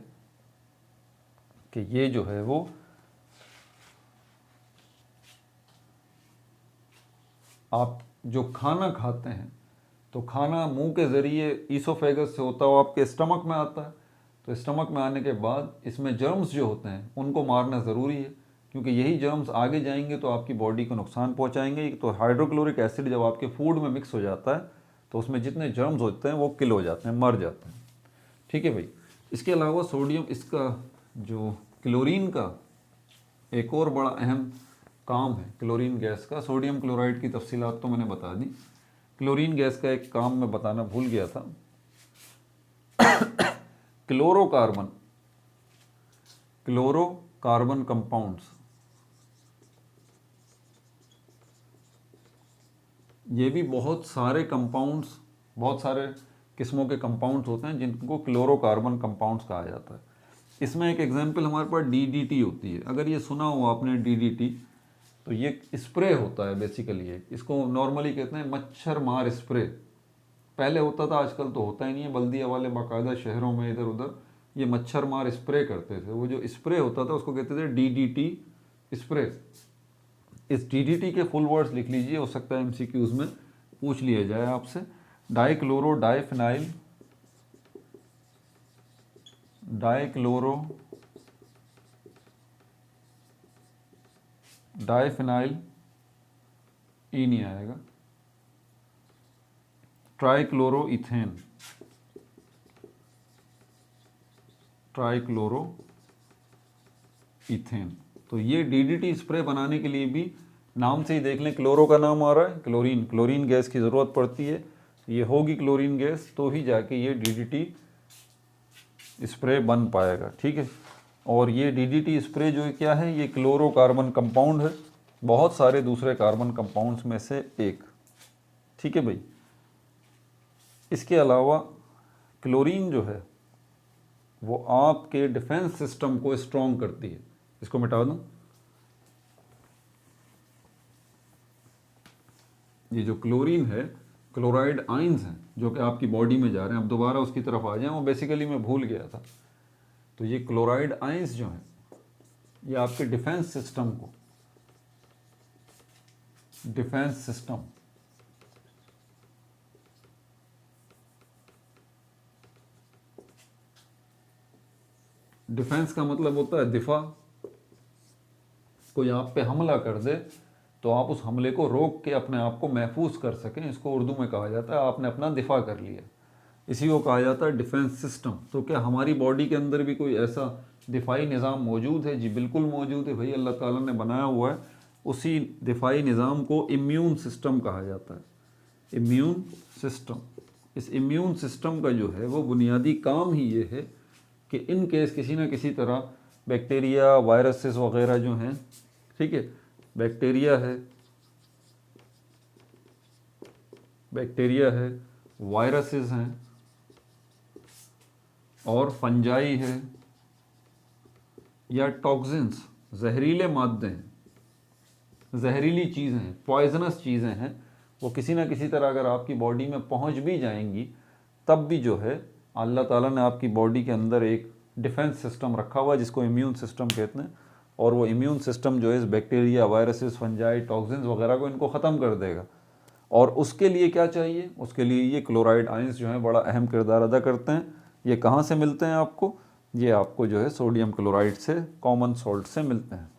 कि ये जो है वो आप जो खाना खाते हैं, तो खाना मुंह के ज़रिए ईसोफेगस से होता हुआ आपके स्टमक में आता है। तो स्टमक में आने के बाद इसमें जर्म्स जो होते हैं उनको मारना ज़रूरी है, क्योंकि यही जर्म्स आगे जाएंगे तो आपकी बॉडी को नुकसान पहुंचाएंगे। तो हाइड्रोक्लोरिक एसिड जब आपके फूड में मिक्स हो जाता है तो उसमें जितने जर्म्स होते हैं वो किल हो जाते हैं, मर जाते हैं। ठीक है भाई। इसके अलावा सोडियम, इसका जो क्लोरीन का एक और बड़ा अहम काम है क्लोरीन गैस का, सोडियम क्लोराइड की तफसीलात तो मैंने बता दी, क्लोरीन गैस का एक काम मैं बताना भूल गया था। क्लोरोकार्बन कंपाउंड्स, ये भी बहुत सारे कंपाउंड्स, बहुत सारे किस्मों के कंपाउंड्स होते हैं जिनको क्लोरोकार्बन कंपाउंड्स कहा जाता है। इसमें एक एग्जांपल हमारे पास डीडीटी होती है। अगर ये सुना हो आपने डीडीटी, तो ये स्प्रे होता है बेसिकली। इसको नॉर्मली कहते हैं मच्छर मार स्प्रे। पहले होता था, आजकल तो होता ही नहीं है। बल्दिया वाले बाकायदा शहरों में इधर उधर ये मच्छर मार स्प्रे करते थे। वो जो स्प्रे होता था उसको कहते थे डीडीटी स्प्रे। इस डीडीटी के फुल वर्ड्स लिख लीजिए, हो सकता है एमसीक्यूज में पूछ लिया जाए आपसे। डाइक्लोरो डाइफिनाइल ई नहीं आएगा, ट्राइक्लोरो इथेन। तो ये डीडीटी स्प्रे बनाने के लिए भी नाम से ही देख लें, क्लोरो का नाम आ रहा है, क्लोरीन गैस की ज़रूरत पड़ती है। ये होगी क्लोरीन गैस तो ही जाके ये डीडीटी स्प्रे बन पाएगा, ठीक है। और ये डीडीटी स्प्रे जो क्या है, ये क्लोरोकार्बन कंपाउंड है, बहुत सारे दूसरे कार्बन कंपाउंड्स में से एक, ठीक है भाई। इसके अलावा क्लोरीन जो है वो आपके डिफेंस सिस्टम को स्ट्रॉन्ग करती है। इसको मिटा दूं, ये जो क्लोरीन है, क्लोराइड आइंस हैं जो कि आपकी बॉडी में जा रहे हैं। अब दोबारा उसकी तरफ आ जाएं, वो बेसिकली मैं भूल गया था। तो ये क्लोराइड आइंस जो हैं ये आपके डिफेंस सिस्टम को, डिफेंस का मतलब होता है दिफा। कोई आप पे हमला कर दे तो आप उस हमले को रोक के अपने आप को महफूज कर सकें, इसको उर्दू में कहा जाता है आपने अपना दिफा कर लिया, इसी को कहा जाता है डिफेंस सिस्टम। तो क्या हमारी बॉडी के अंदर भी कोई ऐसा दिफाई निज़ाम मौजूद है? जी बिल्कुल मौजूद है भाई, अल्लाह ताला ने बनाया हुआ है। उसी दिफाई निज़ाम को इम्यून सिस्टम कहा जाता है, इम्यून सिस्टम। इस इम्यून सिस्टम का जो है वो बुनियादी काम ही ये है कि इन केस किसी ना किसी तरह बैक्टीरिया, वायरसेस वगैरह जो हैं, ठीक है, बैक्टीरिया है, वायरसेस हैं और फंजाई है या टॉक्सिन्स, जहरीले मादे हैं, जहरीली चीज़ें हैं, पॉइजनस चीज़ें हैं, वो किसी ना किसी तरह अगर आपकी बॉडी में पहुंच भी जाएंगी तब भी जो है अल्लाह ताला ने आपकी बॉडी के अंदर एक डिफेंस सिस्टम रखा हुआ है जिसको इम्यून सिस्टम कहते हैं। और वो इम्यून सिस्टम जो है इस बैक्टीरिया, वायरसेस, फंजाई, टॉक्सिन्स वगैरह को इनको ख़त्म कर देगा। और उसके लिए क्या चाहिए? उसके लिए ये क्लोराइड आयंस जो हैं बड़ा अहम किरदार अदा करते हैं। ये कहाँ से मिलते हैं आपको? ये आपको जो है सोडियम क्लोराइड से, कॉमन सॉल्ट से मिलते हैं।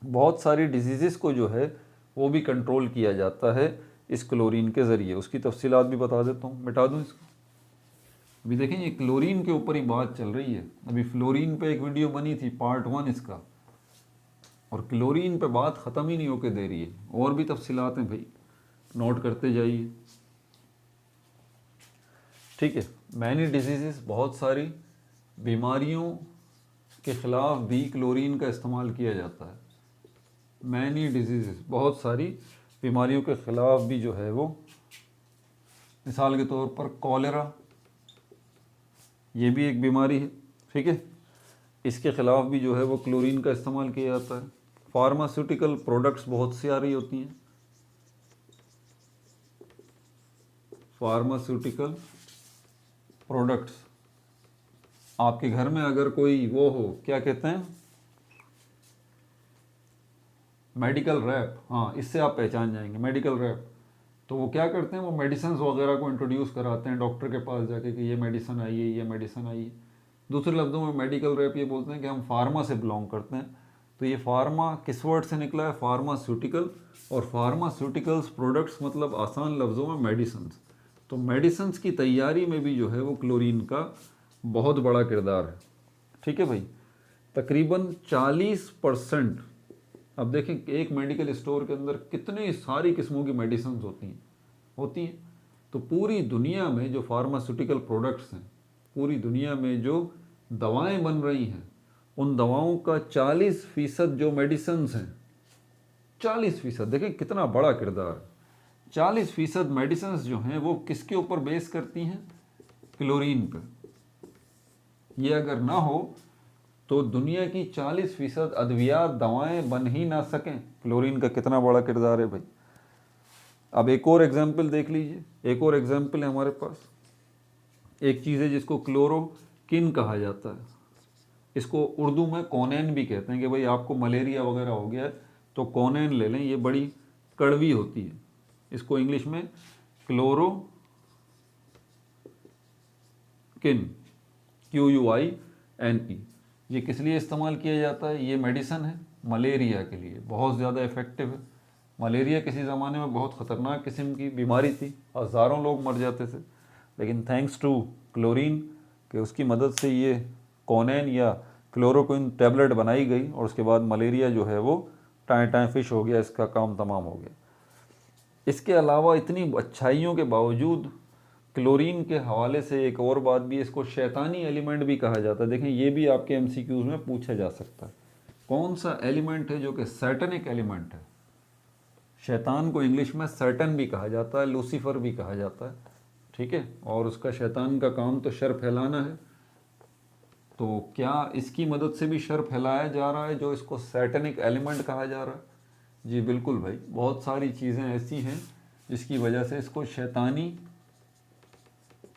बहुत सारी डिजीज़ को जो है वो भी कंट्रोल किया जाता है इस क्लोरीन के ज़रिए। उसकी तफसीलात भी बता देता हूँ, मिटा दूँ इसको। अभी देखें ये क्लोरीन के ऊपर ही बात चल रही है। अभी फ्लोरीन पे एक वीडियो बनी थी पार्ट 1 इसका, और क्लोरीन पे बात ख़त्म ही नहीं होके दे रही है। और भी तफसीलात हैं भाई, नोट करते जाइए, ठीक है। मैनी डिजीज़, बहुत सारी बीमारियों के ख़िलाफ़ भी क्लोरीन का इस्तेमाल किया जाता है। मैनी डिजीज़, बहुत सारी बीमारियों के ख़िलाफ़ भी जो है वो, मिसाल के तौर पर कॉलेरा, ये भी एक बीमारी है, ठीक है, इसके ख़िलाफ़ भी जो है वो क्लोरीन का इस्तेमाल किया जाता है। फार्मास्यूटिकल प्रोडक्ट्स बहुत सी आ रही होती हैं, फार्मास्यूटिकल प्रोडक्ट्स। आपके घर में अगर कोई वो हो, क्या कहते हैं, मेडिकल रैप, हाँ, इससे आप पहचान जाएंगे मेडिकल रैप। तो वो क्या करते हैं, वो मेडिसिन वगैरह को इंट्रोड्यूस कराते हैं डॉक्टर के पास जाके कि ये मेडिसिन आई है, ये मेडिसिन आई है। दूसरे लफ्ज़ों में मेडिकल रैप ये बोलते हैं कि हम फार्मा से बिलोंग करते हैं। तो ये फार्मा किस वर्ड से निकला है? फार्मास्यूटिकल। और फार्मास्यूटिकल्स प्रोडक्ट्स मतलब आसान लफ्ज़ों में मेडिसिन। तो मेडिसिन की तैयारी में भी जो है वो क्लोरीन का बहुत बड़ा किरदार है। ठीक है भाई, तकरीबन 40%। अब देखें एक मेडिकल स्टोर के अंदर कितनी सारी किस्मों की मेडिसिन होती हैं। तो पूरी दुनिया में जो फार्मास्यूटिकल प्रोडक्ट्स हैं, पूरी दुनिया में जो दवाएं बन रही हैं, उन दवाओं का 40% जो मेडिसिन हैं, 40%, देखें कितना बड़ा किरदार है। 40% मेडिसिन जो हैं वो किसके ऊपर बेस करती हैं? क्लोरीन पर। ये अगर ना हो तो दुनिया की 40% अद्वियात दवाएं बन ही ना सकें। क्लोरीन का कितना बड़ा किरदार है भाई। अब एक और एग्जाम्पल देख लीजिए, एक और एग्जाम्पल है हमारे पास। एक चीज़ है जिसको क्लोरोकिन कहा जाता है, इसको उर्दू में कोनेन भी कहते हैं कि भाई आपको मलेरिया वगैरह हो गया है तो कोनेन ले लें, ये बड़ी कड़वी होती है। इसको इंग्लिश में क्लोरोकिन, QUINE। ये किस लिए इस्तेमाल किया जाता है? ये मेडिसिन है मलेरिया के लिए, बहुत ज़्यादा इफ़ेक्टिव है। मलेरिया किसी ज़माने में बहुत ख़तरनाक किस्म की बीमारी थी, हज़ारों लोग मर जाते थे, लेकिन थैंक्स टू क्लोरीन कि उसकी मदद से ये कोनेन या क्लोरोक्विन टैबलेट बनाई गई और उसके बाद मलेरिया जो है वो टाएं फिश हो गया, इसका काम तमाम हो गया। इसके अलावा इतनी अच्छाइयों के बावजूद क्लोरीन के हवाले से एक और बात भी है, इसको शैतानी एलिमेंट भी कहा जाता है। देखें ये भी आपके MCQs में पूछा जा सकता है। कौन सा एलिमेंट है जो कि सैटनिक एलिमेंट है? शैतान को इंग्लिश में सैटन भी कहा जाता है, लूसीफर भी कहा जाता है। ठीक है, और उसका शैतान का काम तो शर फैलाना है। तो क्या इसकी मदद से भी शर फैलाया जा रहा है जो इसको सैटनिक एलिमेंट कहा जा रहा है? जी बिल्कुल भाई, बहुत सारी चीज़ें ऐसी हैं जिसकी वजह से इसको शैतानी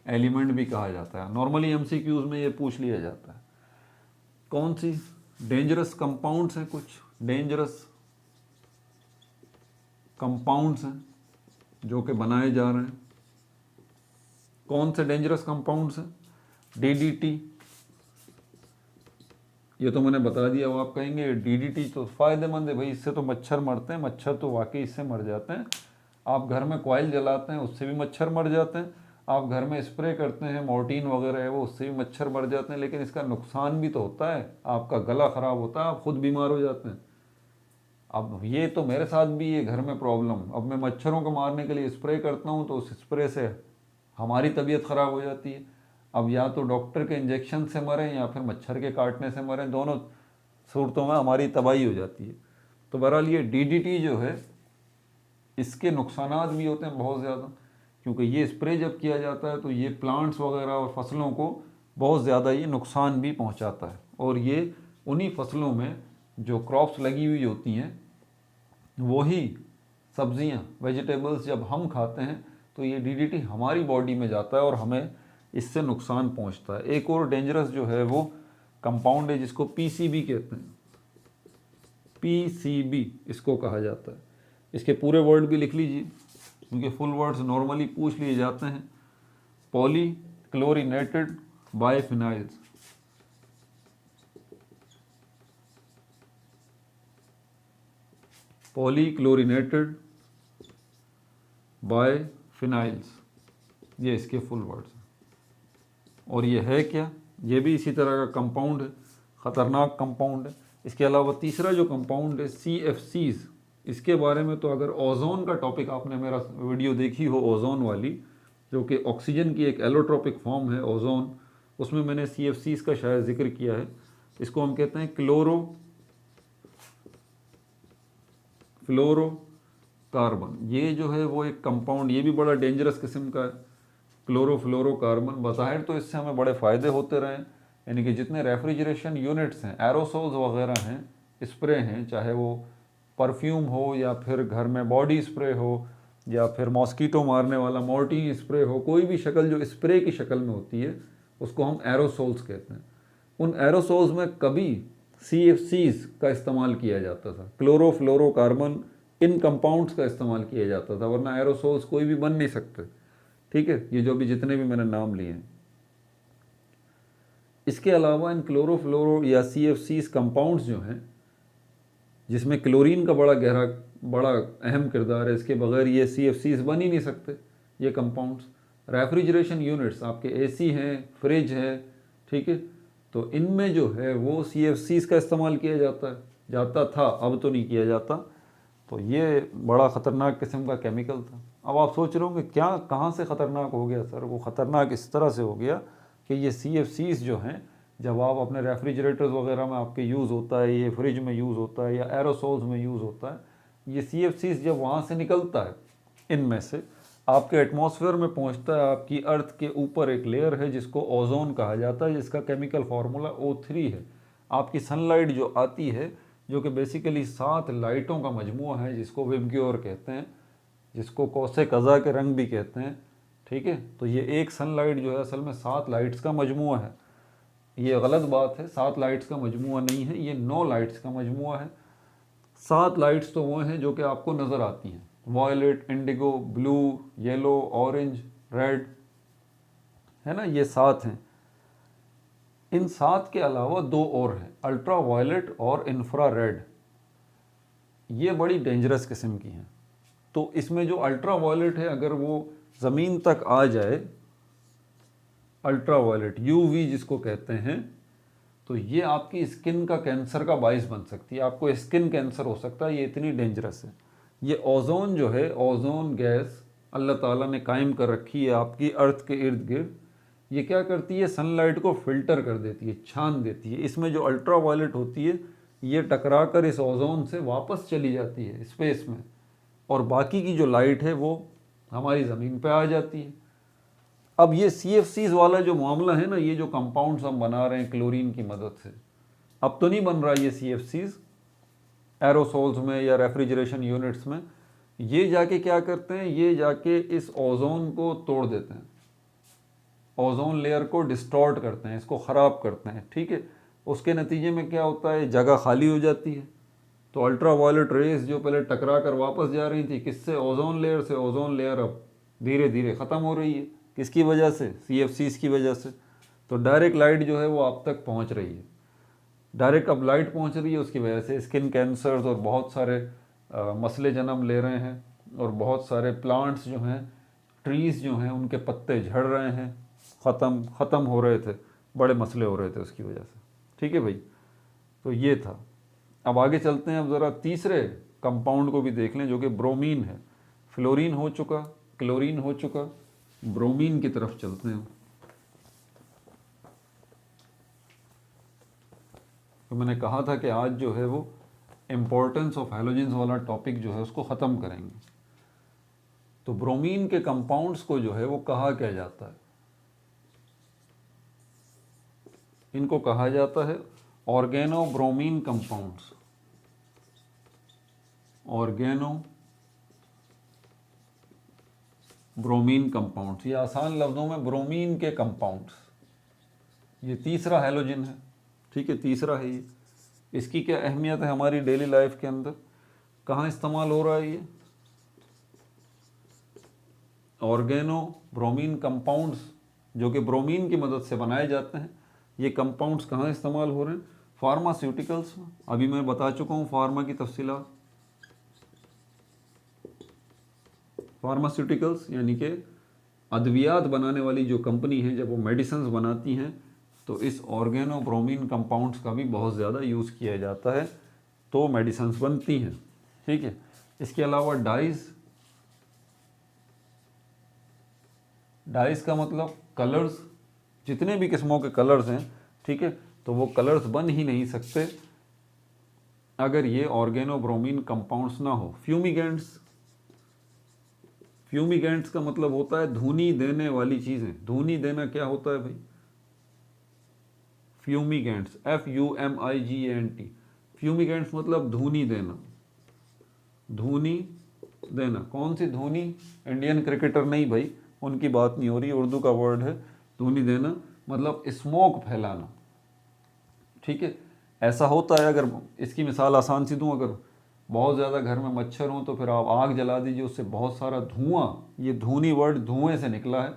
एलिमेंट भी कहा जाता है। नॉर्मली MCQs में ये पूछ लिया जाता है। कौन सी डेंजरस कंपाउंड्स हैं? कुछ डेंजरस कंपाउंड्स हैं जो कि बनाए जा रहे हैं। कौन से डेंजरस कंपाउंड्स हैं? DDT, ये तो मैंने बता दिया। वो आप कहेंगे DDT तो फ़ायदेमंद है भाई, इससे तो मच्छर मरते हैं। मच्छर तो वाकई इससे मर जाते हैं। आप घर में कॉइल जलाते हैं, उससे भी मच्छर मर जाते हैं। आप घर में स्प्रे करते हैं, मोर्टीन वगैरह है वो, उससे भी मच्छर मर जाते हैं। लेकिन इसका नुकसान भी तो होता है, आपका गला ख़राब होता है, आप खुद बीमार हो जाते हैं। अब ये तो मेरे साथ भी है घर में प्रॉब्लम। अब मैं मच्छरों को मारने के लिए स्प्रे करता हूँ तो उस स्प्रे से हमारी तबीयत ख़राब हो जाती है। अब या तो डॉक्टर के इंजेक्शन से मरें या फिर मच्छर के काटने से मरें, दोनों सूरतों में हमारी तबाही हो जाती है। तो बहरहाल ये DDT जो है, इसके नुकसानात भी होते हैं बहुत ज़्यादा, क्योंकि ये स्प्रे जब किया जाता है तो ये प्लांट्स वगैरह और फसलों को बहुत ज़्यादा ये नुकसान भी पहुंचाता है। और ये उन्हीं फसलों में जो क्रॉप्स लगी हुई होती हैं, वही सब्जियां, वेजिटेबल्स जब हम खाते हैं तो ये DDT हमारी बॉडी में जाता है और हमें इससे नुकसान पहुंचता है। एक और डेंजरस जो है वो कंपाउंड है जिसको PCB कहते हैं। PCB इसको कहा जाता है। इसके पूरे वर्ड भी लिख लीजिए, क्योंकि फुल वर्ड्स नॉर्मली पूछ लिए जाते हैं। पॉली क्लोरिनेटेड बाइफिनाइल्स, पॉलीक्लोरिनेटेड बाइफिनाइल्स, ये इसके फुल वर्ड्स हैं। और ये है क्या? ये भी इसी तरह का कंपाउंड है, ख़तरनाक कंपाउंड है। इसके अलावा तीसरा जो कंपाउंड है CFCs, इसके बारे में तो अगर ओजोन का टॉपिक आपने मेरा वीडियो देखी हो, ओजोन वाली, जो कि ऑक्सीजन की एक एलोट्रोपिक फॉर्म है ओजोन, उसमें मैंने CFCs का शायद जिक्र किया है। इसको हम कहते हैं फ्लोरोकार्बन। ये जो है वो एक कंपाउंड, ये भी बड़ा डेंजरस किस्म का है, क्लोरोफ्लोरोकार्बन। बज़ाहिर तो इससे हमें बड़े फ़ायदे होते रहे, यानी कि जितने रेफ्रिजरेशन यूनिट्स हैं, एरोसोल्स वगैरह हैं, स्प्रे हैं, चाहे वो परफ्यूम हो या फिर घर में बॉडी स्प्रे हो या फिर मॉस्कीटो मारने वाला मोर्टीन स्प्रे हो, कोई भी शक्ल जो स्प्रे की शक्ल में होती है उसको हम एरोसोल्स कहते हैं। उन एरोसोल्स में कभी CFCs का इस्तेमाल किया जाता था, क्लोरोफ्लोरोकार्बन, इन कंपाउंड्स का इस्तेमाल किया जाता था, वरना एरोसोल्स कोई भी बन नहीं सकते। ठीक है, ये जो भी जितने भी मैंने नाम लिए हैं। इसके अलावा इन क्लोरोफ्लोरो या CFCs कंपाउंड्स जो हैं, जिसमें क्लोरीन का बड़ा अहम किरदार है, इसके बगैर ये CFCs बन ही नहीं सकते ये कंपाउंड्स। रेफ्रिजरेशन यूनिट्स, आपके AC हैं, फ्रिज है, ठीक है। तो इनमें जो है वो CFCs का इस्तेमाल किया जाता था, अब तो नहीं किया जाता। तो ये बड़ा ख़तरनाक किस्म का केमिकल था। अब आप सोच रहे होंगे क्या, कहाँ से ख़तरनाक हो गया सर? वो ख़तरनाक इस तरह से हो गया कि ये CFCs जो हैं, जब आप अपने रेफ्रिजरेटर्स वगैरह में आपके यूज़ होता है, ये फ्रिज में यूज़ होता है या एरोसोल्स में यूज़ होता है, ये CFCs जब वहाँ से निकलता है, इनमें से आपके एटमॉस्फेयर में पहुँचता है, आपकी अर्थ के ऊपर एक लेयर है जिसको ओजोन कहा जाता है, जिसका केमिकल फार्मूला O3 है। आपकी सनलाइट जो आती है, जो कि बेसिकली 7 लाइटों का मजमूआ है, जिसको विबग्योर कहते हैं, जिसको कौसे कज़ा के रंग भी कहते हैं, ठीक है। तो ये एक सनलाइट जो है असल में 7 लाइट्स का मजमूआ है। ये गलत बात है, 7 लाइट्स का मजमूआ नहीं है, ये 9 लाइट्स का मजमूआ है। 7 लाइट्स तो वो हैं जो कि आपको नज़र आती हैं, violet, indigo, blue, yellow, orange, red, है ना, ये 7 हैं। इन 7 के अलावा 2 और हैं, अल्ट्रा वायलेट और इंफ्रा रेड। ये बड़ी डेंजरस किस्म की हैं। तो इसमें जो अल्ट्रा वायलेट है, अगर वो ज़मीन तक आ जाए, अल्ट्रा वायलेट UV जिसको कहते हैं, तो ये आपकी स्किन का कैंसर का बाइस बन सकती है, आपको स्किन कैंसर हो सकता है, ये इतनी डेंजरस है। ये ओजोन जो है, ओजोन गैस अल्लाह ताला ने कायम कर रखी है आपकी अर्थ के इर्द गिर्द। ये क्या करती है, सनलाइट को फिल्टर कर देती है, छान देती है। इसमें जो अल्ट्रा वायलेट होती है, ये टकरा कर इस ओजोन से वापस चली जाती है स्पेस में, और बाकी की जो लाइट है वो हमारी ज़मीन पे आ जाती है। अब ये CFCs वाला जो मामला है ना, ये जो कंपाउंड्स हम बना रहे हैं क्लोरीन की मदद से, अब तो नहीं बन रहा ये CFCs एरोसोल्स में या रेफ्रिजरेशन यूनिट्स में। ये जाके क्या करते हैं, ये जाके इस ओजोन को तोड़ देते हैं, ओजोन लेयर को डिस्टॉर्ट करते हैं, इसको ख़राब करते हैं, ठीक है। उसके नतीजे में क्या होता है, जगह खाली हो जाती है। तो अल्ट्रा वायलेट रेज जो पहले टकरा कर वापस जा रही थी, किससे, ओजोन लेयर से, ओजोन लेयर अब धीरे धीरे ख़त्म हो रही है। किसकी वजह से, CFCs की वजह से। तो डायरेक्ट लाइट जो है वो आप तक पहुंच रही है, डायरेक्ट अब लाइट पहुंच रही है, उसकी वजह से स्किन कैंसर्स और बहुत सारे मसले जन्म ले रहे हैं, और बहुत सारे प्लांट्स जो हैं, ट्रीज़ जो हैं, उनके पत्ते झड़ रहे हैं, ख़त्म हो रहे थे, बड़े मसले हो रहे थे उसकी वजह से, ठीक है भाई। तो ये था। अब आगे चलते हैं, अब ज़रा तीसरे कंपाउंड को भी देख लें, जो कि ब्रोमीन है। फ्लोरीन हो चुका, क्लोरीन हो चुका, ब्रोमीन की तरफ चलते हैं। तो मैंने कहा था कि आज जो है वो इम्पोर्टेंस ऑफ हैलोजेंस वाला टॉपिक जो है उसको ख़त्म करेंगे। तो ब्रोमीन के कंपाउंड्स को जो है वो कहा क्या जाता है, इनको कहा जाता है organo bromine compounds. Organo bromine compounds, ये आसान लफ्ज़ों में ब्रोमीन के कंपाउंड्स। ये तीसरा हैलोजन है, ठीक है, तीसरा है ये। इसकी क्या अहमियत है हमारी डेली लाइफ के अंदर, कहाँ इस्तेमाल हो रहा है ये ऑर्गेनो ब्रोमीन कंपाउंड्स, जो कि ब्रोमीन की मदद से बनाए जाते हैं। ये कंपाउंड्स कहाँ इस्तेमाल हो रहे हैं, फार्मास्यूटिकल्स में। अभी मैं बता चुका हूँ फार्मा की तफसीलात। फार्मास्यूटिकल्स यानी कि अद्वियात बनाने वाली जो कंपनी है, जब वो मेडिसिन्स बनाती हैं तो इस ऑर्गेनो ब्रोमीन कंपाउंड्स का भी बहुत ज़्यादा यूज़ किया जाता है, तो मेडिसिन्स बनती हैं, ठीक है। इसके अलावा डाइज़, डाइज़ का मतलब कलर्स, जितने भी किस्मों के कलर्स हैं, ठीक है, तो वो कलर्स बन ही नहीं सकते अगर ये ऑर्गेनो ब्रोमीन कंपाउंड्स ना हो। फ्यूमिगेंट्स, फ्यूमिगेंट्स का मतलब होता है धुनी देने वाली चीज़ें। धुनी देना क्या होता है भाई, फ्यूमिगेंट्स, FUMIGANT। फ्यूमिगेंट्स मतलब धुनी देना, धुनी देना। कौन सी धुनी, इंडियन क्रिकेटर नहीं भाई, उनकी बात नहीं हो रही, उर्दू का वर्ड है धुनी देना, मतलब स्मोक फैलाना, ठीक है। ऐसा होता है, अगर इसकी मिसाल आसान सी दूँ, अगर बहुत ज़्यादा घर में मच्छर हों तो फिर आप आग जला दीजिए, उससे बहुत सारा धुआं, ये धुनी वर्ड धुएं से निकला है,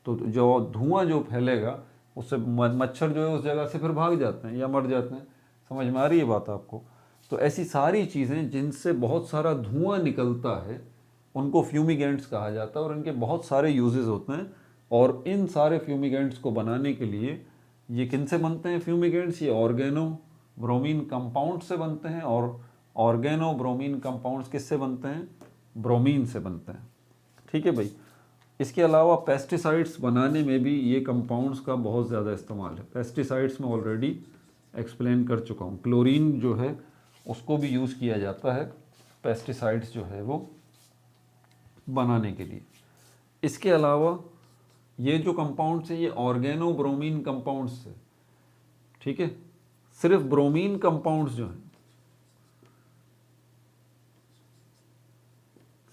तो जो धुआं जो फैलेगा उससे मच्छर जो है उस जगह से फिर भाग जाते हैं या मर जाते हैं। समझ में आ रही है बात आपको। तो ऐसी सारी चीज़ें जिनसे बहुत सारा धुआं निकलता है उनको फ्यूमिगेंट्स कहा जाता है, और इनके बहुत सारे यूजेस होते हैं। और इन सारे फ्यूमिगेंट्स को बनाने के लिए ये किन से बनते हैं फ्यूमिगेंट्स? ये ऑर्गेनो ब्रोमीन कंपाउंड से बनते हैं, और ऑर्गेनो ब्रोमीन कंपाउंड्स किससे बनते हैं? ब्रोमीन से बनते हैं। ठीक है भाई। इसके अलावा पेस्टिसाइड्स बनाने में भी ये कंपाउंड्स का बहुत ज़्यादा इस्तेमाल है। पेस्टिसाइड्स में ऑलरेडी एक्सप्लेन कर चुका हूँ। क्लोरीन जो है उसको भी यूज़ किया जाता है पेस्टिसाइड्स जो है वो बनाने के लिए। इसके अलावा ये जो कंपाउंड्स हैं ये ऑर्गेनो ब्रोमीन कंपाउंड्स है। ठीक है। सिर्फ ब्रोमीन कंपाउंड्स जो हैं,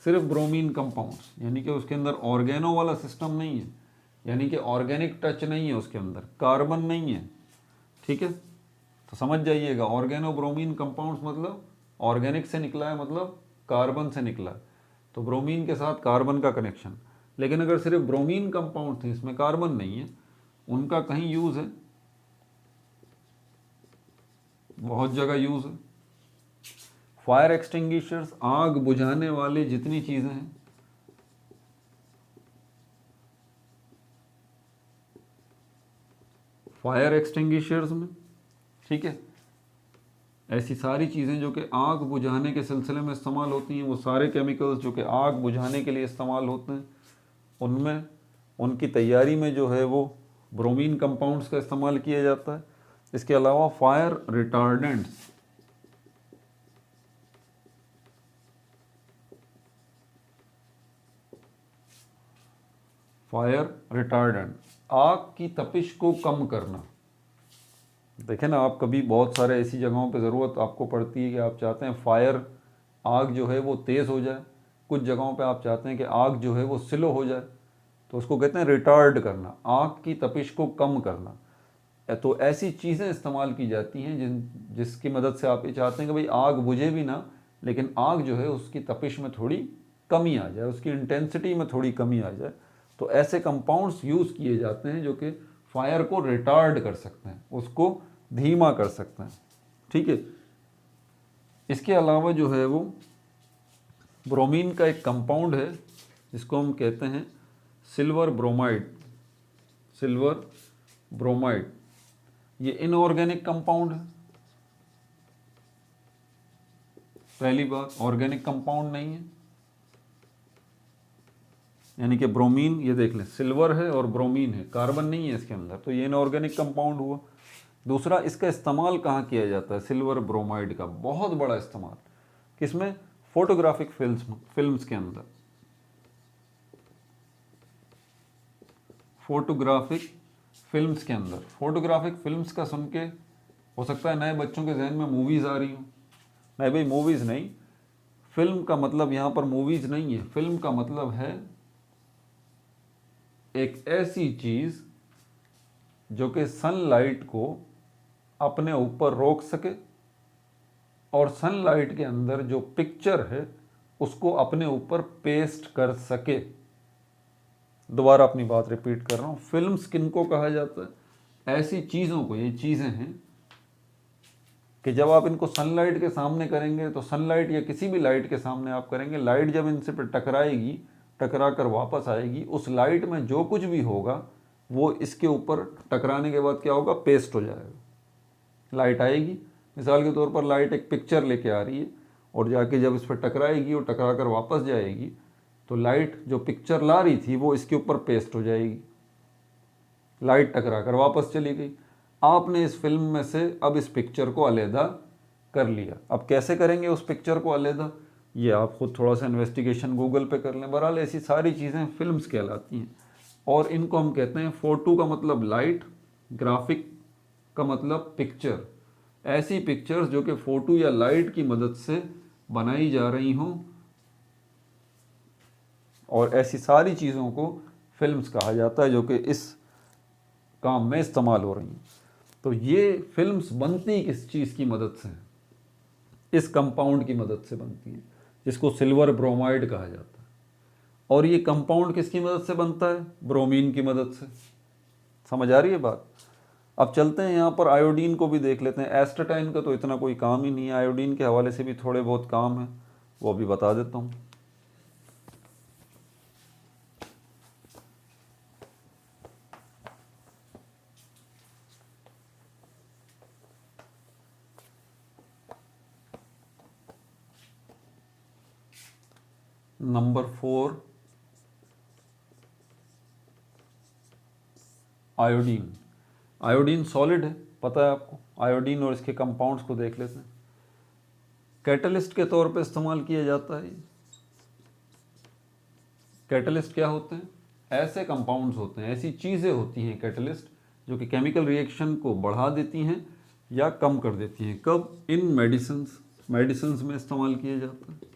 सिर्फ ब्रोमीन कंपाउंड्स, यानी कि उसके अंदर ऑर्गेनो वाला सिस्टम नहीं है, यानी कि ऑर्गेनिक टच नहीं है उसके अंदर, कार्बन नहीं है। ठीक है। तो समझ जाइएगा, ऑर्गेनो ब्रोमीन कंपाउंड्स मतलब ऑर्गेनिक से निकला है, मतलब कार्बन से निकला है। तो ब्रोमीन के साथ कार्बन का कनेक्शन। लेकिन अगर सिर्फ ब्रोमीन कंपाउंड थे, इसमें कार्बन नहीं है, उनका कहीं यूज़ है, बहुत जगह यूज़ है। फायर एक्सटिंग्विशर्स, आग बुझाने वाले जितनी चीज़ें हैं, फायर एक्सटिंग्विशर्स में, ठीक है, ऐसी सारी चीज़ें जो कि आग बुझाने के सिलसिले में इस्तेमाल होती हैं, वो सारे केमिकल्स जो कि आग बुझाने के लिए इस्तेमाल होते हैं, उनमें उनकी तैयारी में जो है वो ब्रोमीन कंपाउंड्स का इस्तेमाल किया जाता है। इसके अलावा फायर रिटार्डेंट्स, फायर रिटार्डेंट, आग की तपिश को कम करना। देखें ना, आप कभी बहुत सारे ऐसी जगहों पे ज़रूरत आपको पड़ती है कि आप चाहते हैं फायर, आग जो है वो तेज़ हो जाए, कुछ जगहों पे आप चाहते हैं कि आग जो है वो स्लो हो जाए, तो उसको कहते हैं रिटार्ड करना, आग की तपिश को कम करना। तो ऐसी चीज़ें इस्तेमाल की जाती हैं जिसकी मदद से आप ये चाहते हैं कि भाई आग बुझे भी ना, लेकिन आग जो है उसकी तपिश में थोड़ी कमी आ जाए, उसकी इंटेंसिटी में थोड़ी कमी आ जाए। तो ऐसे कंपाउंड्स यूज़ किए जाते हैं जो कि फायर को रिटार्ड कर सकते हैं, उसको धीमा कर सकते हैं। ठीक है। इसके अलावा जो है वो ब्रोमीन का एक कंपाउंड है जिसको हम कहते हैं सिल्वर ब्रोमाइड, सिल्वर ब्रोमाइड। ये इनऑर्गेनिक कंपाउंड है। पहली बात, ऑर्गेनिक कंपाउंड नहीं है, यानी कि ब्रोमीन, ये देख लें, सिल्वर है और ब्रोमीन है, कार्बन नहीं है इसके अंदर, तो ये इनऑर्गेनिक कंपाउंड हुआ। दूसरा, इसका इस्तेमाल कहाँ किया जाता है? सिल्वर ब्रोमाइड का बहुत बड़ा इस्तेमाल किसमें? फोटोग्राफिक फिल्म्स के अंदर। फोटोग्राफिक फिल्म्स के अंदर, फोटोग्राफिक फिल्म्स का सुन के हो सकता है नए बच्चों के जहन में मूवीज़ आ रही हूँ। नहीं भाई, मूवीज़ नहीं, फिल्म का मतलब यहाँ पर मूवीज़ नहीं है। फिल्म का मतलब है एक ऐसी चीज़ जो कि सनलाइट को अपने ऊपर रोक सके और सनलाइट के अंदर जो पिक्चर है उसको अपने ऊपर पेस्ट कर सके। दोबारा अपनी बात रिपीट कर रहा हूँ, फिल्म्स किनको कहा जाता है? ऐसी चीज़ों को, ये चीज़ें हैं कि जब आप इनको सनलाइट के सामने करेंगे, तो सनलाइट या किसी भी लाइट के सामने आप करेंगे, लाइट जब इनसे पर टकराएगी, टकरा कर वापस आएगी, उस लाइट में जो कुछ भी होगा वो इसके ऊपर टकराने के बाद क्या होगा? पेस्ट हो जाएगा। लाइट आएगी, मिसाल के तौर पर लाइट एक पिक्चर लेके आ रही है और जाके जब इस पर टकराएगी और टकरा कर वापस जाएगी, तो लाइट जो पिक्चर ला रही थी वो इसके ऊपर पेस्ट हो जाएगी। लाइट टकरा कर वापस चली गई। आपने इस फिल्म में से अब इस पिक्चर को अलहदा कर लिया। अब कैसे करेंगे उस पिक्चर को अलहदा? ये आप खुद थोड़ा सा इन्वेस्टिगेशन गूगल पे कर लें। बहरहाल ऐसी सारी चीज़ें फिल्म्स कहलाती हैं और इनको हम कहते हैं, फोटो का मतलब लाइट, ग्राफिक का मतलब पिक्चर। ऐसी पिक्चर्स जो कि फ़ोटो या लाइट की मदद से बनाई जा रही हों, और ऐसी सारी चीज़ों को फिल्म्स कहा जाता है जो कि इस काम में इस्तेमाल हो रही हैं। तो ये फिल्म्स बनती किस चीज़ की मदद से हैं? इस कंपाउंड की मदद से बनती हैं जिसको सिल्वर ब्रोमाइड कहा जाता है। और ये कंपाउंड किसकी मदद से बनता है? ब्रोमीन की मदद से। समझ आ रही है बात? अब चलते हैं यहाँ पर आयोडीन को भी देख लेते हैं। एस्टाटाइन का तो इतना कोई काम ही नहीं है, आयोडीन के हवाले से भी थोड़े बहुत काम है, वो भी बता देता हूँ। Number 4 iodine. आयोडीन सॉलिड है, पता है आपको। आयोडीन और इसके कंपाउंड्स को देख लेते हैं। कैटलिस्ट के तौर पे इस्तेमाल किया जाता है। कैटलिस्ट क्या होते हैं? ऐसे कंपाउंड्स होते हैं, ऐसी चीज़ें होती हैं कैटलिस्ट, जो कि केमिकल रिएक्शन को बढ़ा देती हैं या कम कर देती हैं। कब? इन मेडिसिन्स में इस्तेमाल किया जाता है।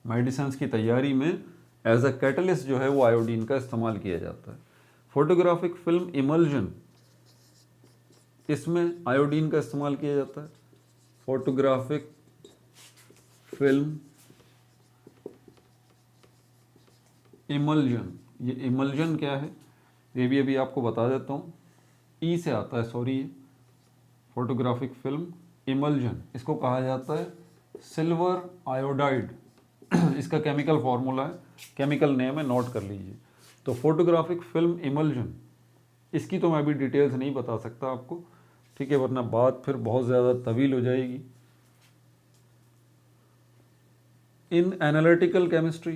मेडिसिन्स की तैयारी में एज अ कैटलिस्ट जो है वो आयोडीन का इस्तेमाल किया जाता है। फोटोग्राफिक फिल्म इमल्जन, इसमें आयोडीन का इस्तेमाल किया जाता है। फोटोग्राफिक फिल्म इमल्जन, ये इमल्जन क्या है ये भी अभी आपको बता देता हूँ। ई से आता है, सॉरी, ये फोटोग्राफिक फिल्म इमल्जन, इसको कहा जाता है सिल्वर आयोडाइड। इसका केमिकल फार्मूला है, केमिकल नेम है, नोट कर लीजिए। तो फोटोग्राफिक फिल्म इमल्जन, इसकी तो मैं अभी डिटेल्स नहीं बता सकता आपको, ठीक है, वरना बात फिर बहुत ज़्यादा तवील हो जाएगी। इन एनालिटिकल केमिस्ट्री,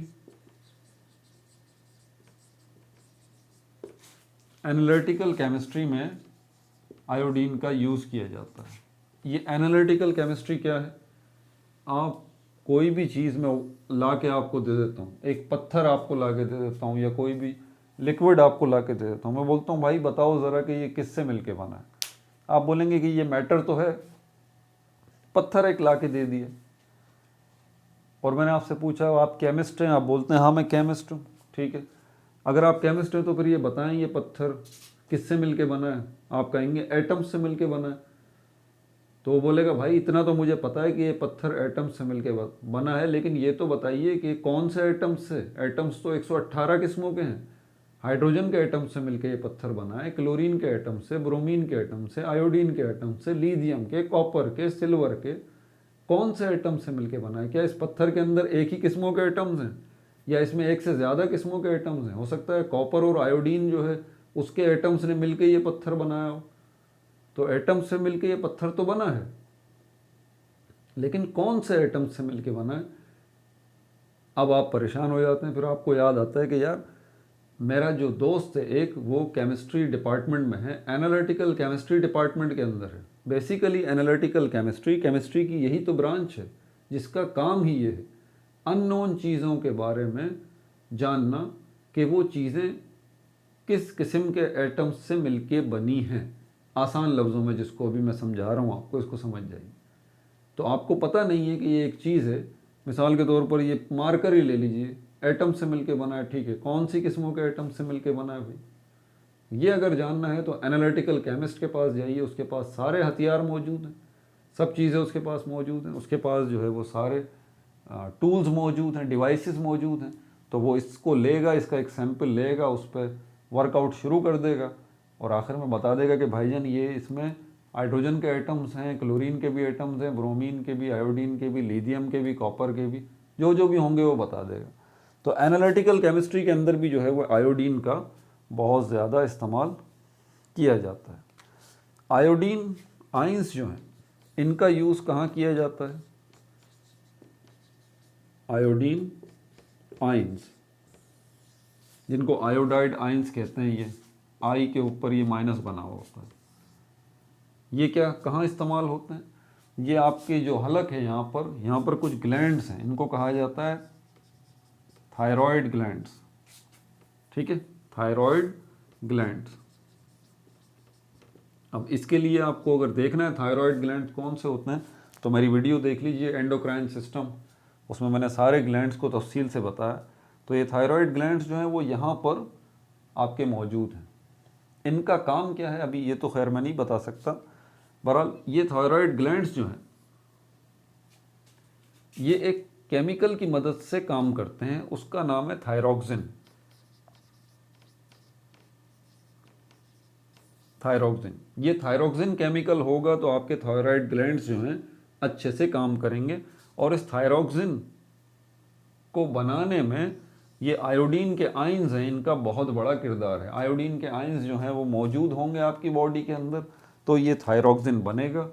एनालिटिकल केमिस्ट्री में आयोडीन का यूज़ किया जाता है। ये एनालिटिकल केमिस्ट्री क्या है? आप कोई भी चीज़ में ला के आपको दे देता हूँ, एक पत्थर आपको ला के दे देता हूँ या कोई भी लिक्विड आपको ला के दे देता हूँ, मैं बोलता हूँ भाई बताओ ज़रा कि ये किससे मिलके बना है। आप बोलेंगे कि ये मैटर तो है, पत्थर एक ला के दे दिया। और मैंने आपसे पूछा आप केमिस्ट हैं, आप बोलते हैं हाँ मैं केमिस्ट हूँ, ठीक है। अगर आप केमिस्ट हैं तो फिर ये बताएं ये पत्थर किससे मिलके बना है? आप कहेंगे एटम्स से मिलके बना है। तो वो बोलेगा भाई इतना तो मुझे पता है कि ये पत्थर एटम्स से मिलके बना है, लेकिन ये तो बताइए कि कौन से एटम्स से? एटम्स तो 118 किस्मों के हैं। हाइड्रोजन के एटम से मिलके ये पत्थर बना है, क्लोरीन के एटम से, ब्रोमीन के एटम से, आयोडीन के एटम से, लिथियम के, कॉपर के, सिल्वर के, कौन से एटम से मिलके बना है? क्या इस पत्थर के अंदर एक ही किस्मों के एटम्स हैं या इसमें एक से ज़्यादा किस्मों के एटम्स हैं? हो सकता है कॉपर और आयोडीन जो है उसके एटम्स ने मिलकर ये पत्थर बनाया हो। तो एटम्स से मिलकर ये पत्थर तो बना है, लेकिन कौन से एटम्स से मिलकर बना है? अब आप परेशान हो जाते हैं। फिर आपको याद आता है कि यार मेरा जो दोस्त है एक, वो केमिस्ट्री डिपार्टमेंट में है, एनालिटिकल केमिस्ट्री डिपार्टमेंट के अंदर है। बेसिकली एनालिटिकल केमिस्ट्री, केमिस्ट्री की यही तो ब्रांच है जिसका काम ही ये है, अननोन चीज़ों के बारे में जानना कि वो चीज़ें किस किस्म के एटम्स से मिलके बनी हैं। आसान लफ्ज़ों में जिसको अभी मैं समझा रहा हूँ आपको, इसको समझ जाइए। तो आपको पता नहीं है कि ये एक चीज़ है, मिसाल के तौर पर ये मार्कर ही ले लीजिए, एटम से मिलके बना है, ठीक है, कौन सी किस्मों के एटम से मिलके बना है भाई? ये अगर जानना है तो एनालिटिकल केमिस्ट के पास जाइए, उसके पास सारे हथियार मौजूद हैं, सब चीज़ें उसके पास मौजूद हैं, उसके पास जो है वो सारे टूल्स मौजूद हैं, डिवाइसेस मौजूद हैं। तो वो इसको लेगा, इसका एक सैंपल लेगा, उस पर वर्कआउट शुरू कर देगा और आखिर में बता देगा कि भाईजान ये इसमें हाइड्रोजन के एटम्स हैं, क्लोरीन के भी एटम्स हैं, ब्रोमीन के भी, आयोडीन के भी, लिथियम के भी, कॉपर के भी, जो जो भी होंगे वो बता देगा। तो एनालिटिकल केमिस्ट्री के अंदर भी जो है वो आयोडीन का बहुत ज़्यादा इस्तेमाल किया जाता है। आयोडीन आइंस जो हैं इनका यूज़ कहाँ किया जाता है? आयोडीन आइंस, जिनको आयोडाइड आइंस कहते हैं, ये आई के ऊपर ये माइनस बना हुआ होता है। ये क्या कहाँ इस्तेमाल होते हैं? ये आपके जो हलक है यहाँ पर कुछ ग्लैंड्स हैं, इनको कहा जाता है थायराइड ग्लैंड्स, ठीक है, थायराइड ग्लैंड्स। अब इसके लिए आपको अगर देखना है थायराइड ग्लैंड्स कौन से होते हैं तो मेरी वीडियो देख लीजिए एंडोक्राइन सिस्टम, उसमें मैंने सारे ग्लैंड्स को तफसील से बताया। तो ये थायराइड ग्लैंड्स जो हैं वो यहाँ पर आपके मौजूद हैं। इनका काम क्या है अभी ये तो खैर मैं नहीं बता सकता। बहरहाल ये थायराइड ग्लैंड्स जो हैं ये एक केमिकल की मदद से काम करते हैं, उसका नाम है थायरोक्सिन। थायरोक्सिन, ये थायरोक्सिन केमिकल होगा तो आपके थायराइड ग्लैंड्स जो हैं अच्छे से काम करेंगे। और इस थायरोक्सिन को बनाने में ये आयोडीन के आइंस हैं, इनका बहुत बड़ा किरदार है। आयोडीन के आइंस जो हैं वो मौजूद होंगे आपकी बॉडी के अंदर तो ये थायरोक्सिन बनेगा।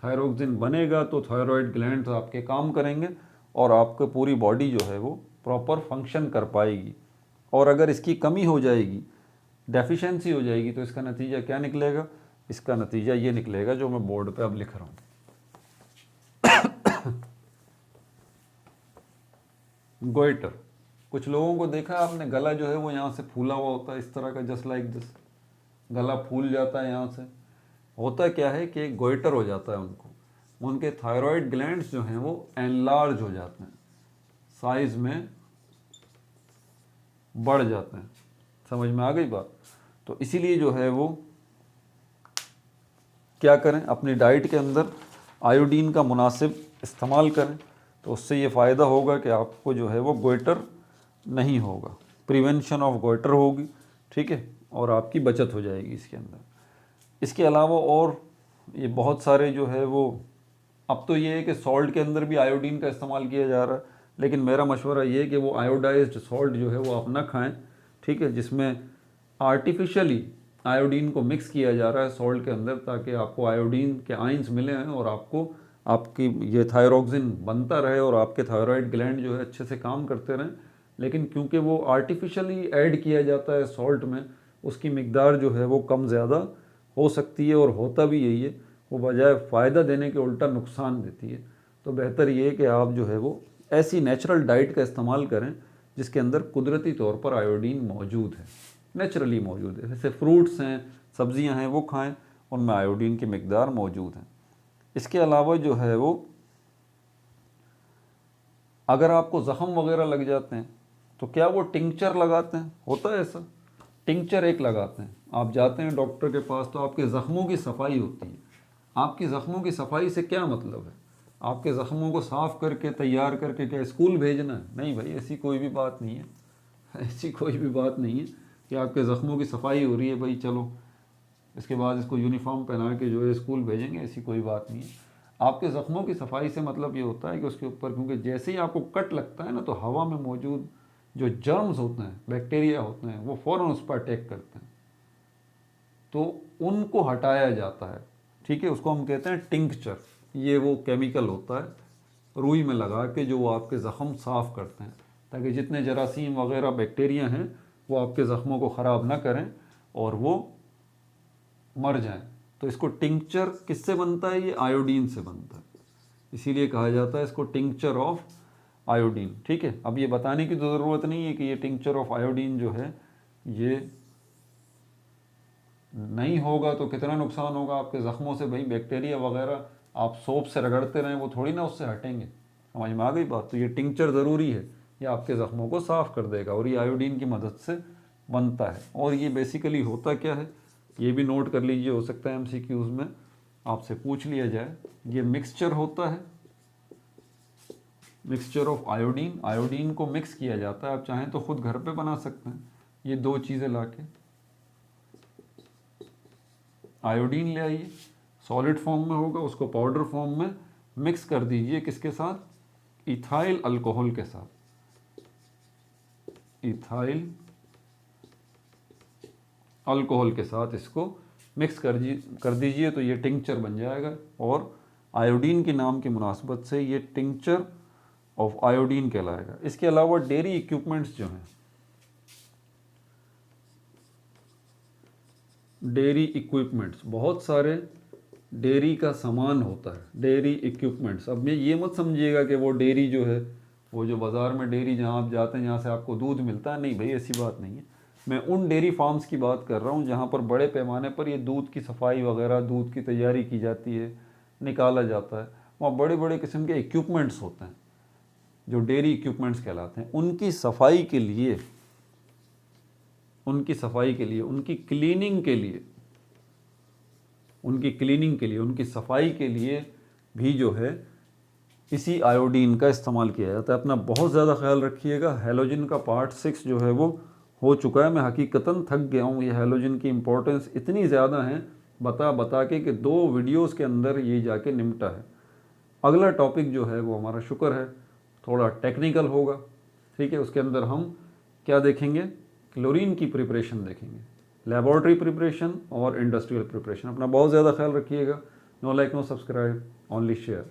थायरोक्सिन बनेगा तो थायराइड ग्लैंड्स आपके काम करेंगे और आपकी पूरी बॉडी जो है वो प्रॉपर फंक्शन कर पाएगी। और अगर इसकी कमी हो जाएगी, डेफिशिएंसी हो जाएगी, तो इसका नतीजा क्या निकलेगा? इसका नतीजा ये निकलेगा जो मैं बोर्ड पे अब लिख रहा हूँ। गोइटर, कुछ लोगों को देखा आपने, गला जो है वो यहाँ से फूला हुआ होता है इस तरह का, जस्ट लाइक दिस, गला फूल जाता है यहाँ से। होता क्या है कि गोइटर हो जाता है उनको, उनके थायराइड ग्लैंड्स जो हैं वो एनलार्ज हो जाते हैं, साइज में बढ़ जाते हैं। समझ में आ गई बात? तो इसीलिए जो है वो क्या करें, अपनी डाइट के अंदर आयोडीन का मुनासिब इस्तेमाल करें, तो उससे ये फ़ायदा होगा कि आपको जो है वो गोइटर नहीं होगा, प्रिवेंशन ऑफ गोइटर होगी, ठीक है, और आपकी बचत हो जाएगी इसके अंदर। इसके अलावा और ये बहुत सारे जो है वो, अब तो ये है कि सॉल्ट के अंदर भी आयोडीन का इस्तेमाल किया जा रहा है, लेकिन मेरा मशवरा ये है कि वो आयोडाइज्ड सॉल्ट जो है वो आप ना खाएं, ठीक है, जिसमें आर्टिफिशियली आयोडीन को मिक्स किया जा रहा है सॉल्ट के अंदर, ताकि आपको आयोडीन के आयंस मिले हैं और आपको आपकी ये थायरोक्सिन बनता रहे और आपके थायराइड ग्लैंड जो है अच्छे से काम करते रहें। लेकिन क्योंकि वो आर्टिफिशियली ऐड किया जाता है सॉल्ट में, उसकी मिकदार जो है वो कम ज़्यादा हो सकती है, और होता भी यही है, वो बजाय फ़ायदा देने के उल्टा नुकसान देती है। तो बेहतर ये है कि आप जो है वो ऐसी नेचुरल डाइट का इस्तेमाल करें जिसके अंदर कुदरती तौर पर आयोडीन मौजूद है, नेचुरली मौजूद है। जैसे फ्रूट्स हैं, सब्जियां हैं, वो खाएं, उनमें आयोडीन की मिकदार मौजूद है। इसके अलावा जो है वो, अगर आपको ज़ख़म वगैरह लग जाते हैं तो क्या वो टिंक्चर लगाते हैं? होता है ऐसा, टिंक्चर एक लगाते हैं। आप जाते हैं डॉक्टर के पास तो आपके ज़ख़्मों की सफाई होती है। आपकी ज़ख़्मों की सफाई से क्या मतलब है? आपके ज़ख़्मों को साफ़ करके तैयार करके क्या स्कूल भेजना है? नहीं भाई, ऐसी कोई भी बात नहीं है। ऐसी कोई भी बात नहीं है कि आपके ज़ख़्मों की सफाई हो रही है, भाई चलो इसके बाद इसको यूनिफॉर्म पहना के जो है स्कूल भेजेंगे, ऐसी कोई बात नहीं है। आपके ज़ख़्मों की सफाई से मतलब ये होता है कि उसके ऊपर, क्योंकि जैसे ही आपको कट लगता है ना, तो हवा में मौजूद जो जर्म्स होते हैं, बैक्टीरिया होते हैं, वो फ़ौरन उस पर अटैक करते हैं, तो उनको हटाया जाता है, ठीक है। उसको हम कहते हैं टिंक्चर। ये वो केमिकल होता है रुई में लगा के जो आपके ज़ख़म साफ़ करते हैं, ताकि जितने जरासीम वगैरह बैक्टीरिया हैं वो आपके ज़ख़्मों को ख़राब ना करें और वो मर जाएं। तो इसको टिंक्चर किससे बनता है? ये आयोडीन से बनता है, इसीलिए कहा जाता है इसको टिंक्चर ऑफ आयोडीन, ठीक है। अब ये बताने की तो ज़रूरत नहीं है कि ये टिंक्चर ऑफ आयोडीन जो है ये नहीं होगा तो कितना नुकसान होगा आपके ज़ख़्मों से। भाई बैक्टीरिया वगैरह आप सोप से रगड़ते रहें, वो थोड़ी ना उससे हटेंगे। समझ में आ गई बात? तो ये टिंक्चर ज़रूरी है, ये आपके ज़ख़्मों को साफ़ कर देगा और ये आयोडीन की मदद से बनता है। और ये बेसिकली होता क्या है, ये भी नोट कर लीजिए, हो सकता है MCQs में आपसे पूछ लिया जाए। ये मिक्सचर होता है, मिक्सचर ऑफ आयोडीन। आयोडीन को मिक्स किया जाता है, आप चाहें तो खुद घर पे बना सकते हैं। ये दो चीज़ें लाके आयोडीन ले आइए, सॉलिड फॉर्म में होगा, उसको पाउडर फॉर्म में मिक्स कर दीजिए। किसके साथ? इथाइल अल्कोहल के साथ। इथाइल अल्कोहल के साथ इसको मिक्स कर दीजिए तो ये टिंक्चर बन जाएगा। और आयोडीन के नाम की मुनासबत से ये टिंक्चर ऑफ आयोडीन कहलाएगा। इसके अलावा डेयरी इक्विपमेंट्स जो हैं, डेयरी इक्विपमेंट्स, बहुत सारे डेयरी का सामान होता है, डेयरी इक्विपमेंट्स। अब मैं ये मत समझिएगा कि वो डेयरी जो है, वो जो बाज़ार में डेयरी जहाँ आप जाते हैं जहाँ से आपको दूध मिलता है, नहीं भाई ऐसी बात नहीं है। मैं उन डेयरी फार्म्स की बात कर रहा हूँ जहाँ पर बड़े पैमाने पर ये दूध की सफाई वगैरह, दूध की तैयारी की जाती है, निकाला जाता है। वहाँ बड़े बड़े किस्म के इक्विपमेंट्स होते हैं जो डेयरी इक्विपमेंट्स कहलाते हैं। उनकी सफाई के लिए, उनकी सफाई के लिए, उनकी क्लीनिंग के लिए, उनकी क्लीनिंग के लिए, उनकी सफाई के लिए भी जो है इसी आयोडीन का इस्तेमाल किया जाता है। अपना बहुत ज़्यादा ख्याल रखिएगा। हैलोजन का पार्ट 6 जो है वो हो चुका है। मैं हकीकतन थक गया हूँ, ये हैलोजन की इम्पोर्टेंस इतनी ज़्यादा है बता बता के कि 2 वीडियोस के अंदर ये जाके निपटा है। अगला टॉपिक जो है वो हमारा शुक्र है थोड़ा टेक्निकल होगा, ठीक है। उसके अंदर हम क्या देखेंगे? क्लोरीन की प्रिपरेशन देखेंगे, लेबॉर्ट्री प्रिपरेशन और इंडस्ट्रियल प्रिपरेशन। अपना बहुत ज़्यादा ख्याल रखिएगा। No like no subscribe, only share.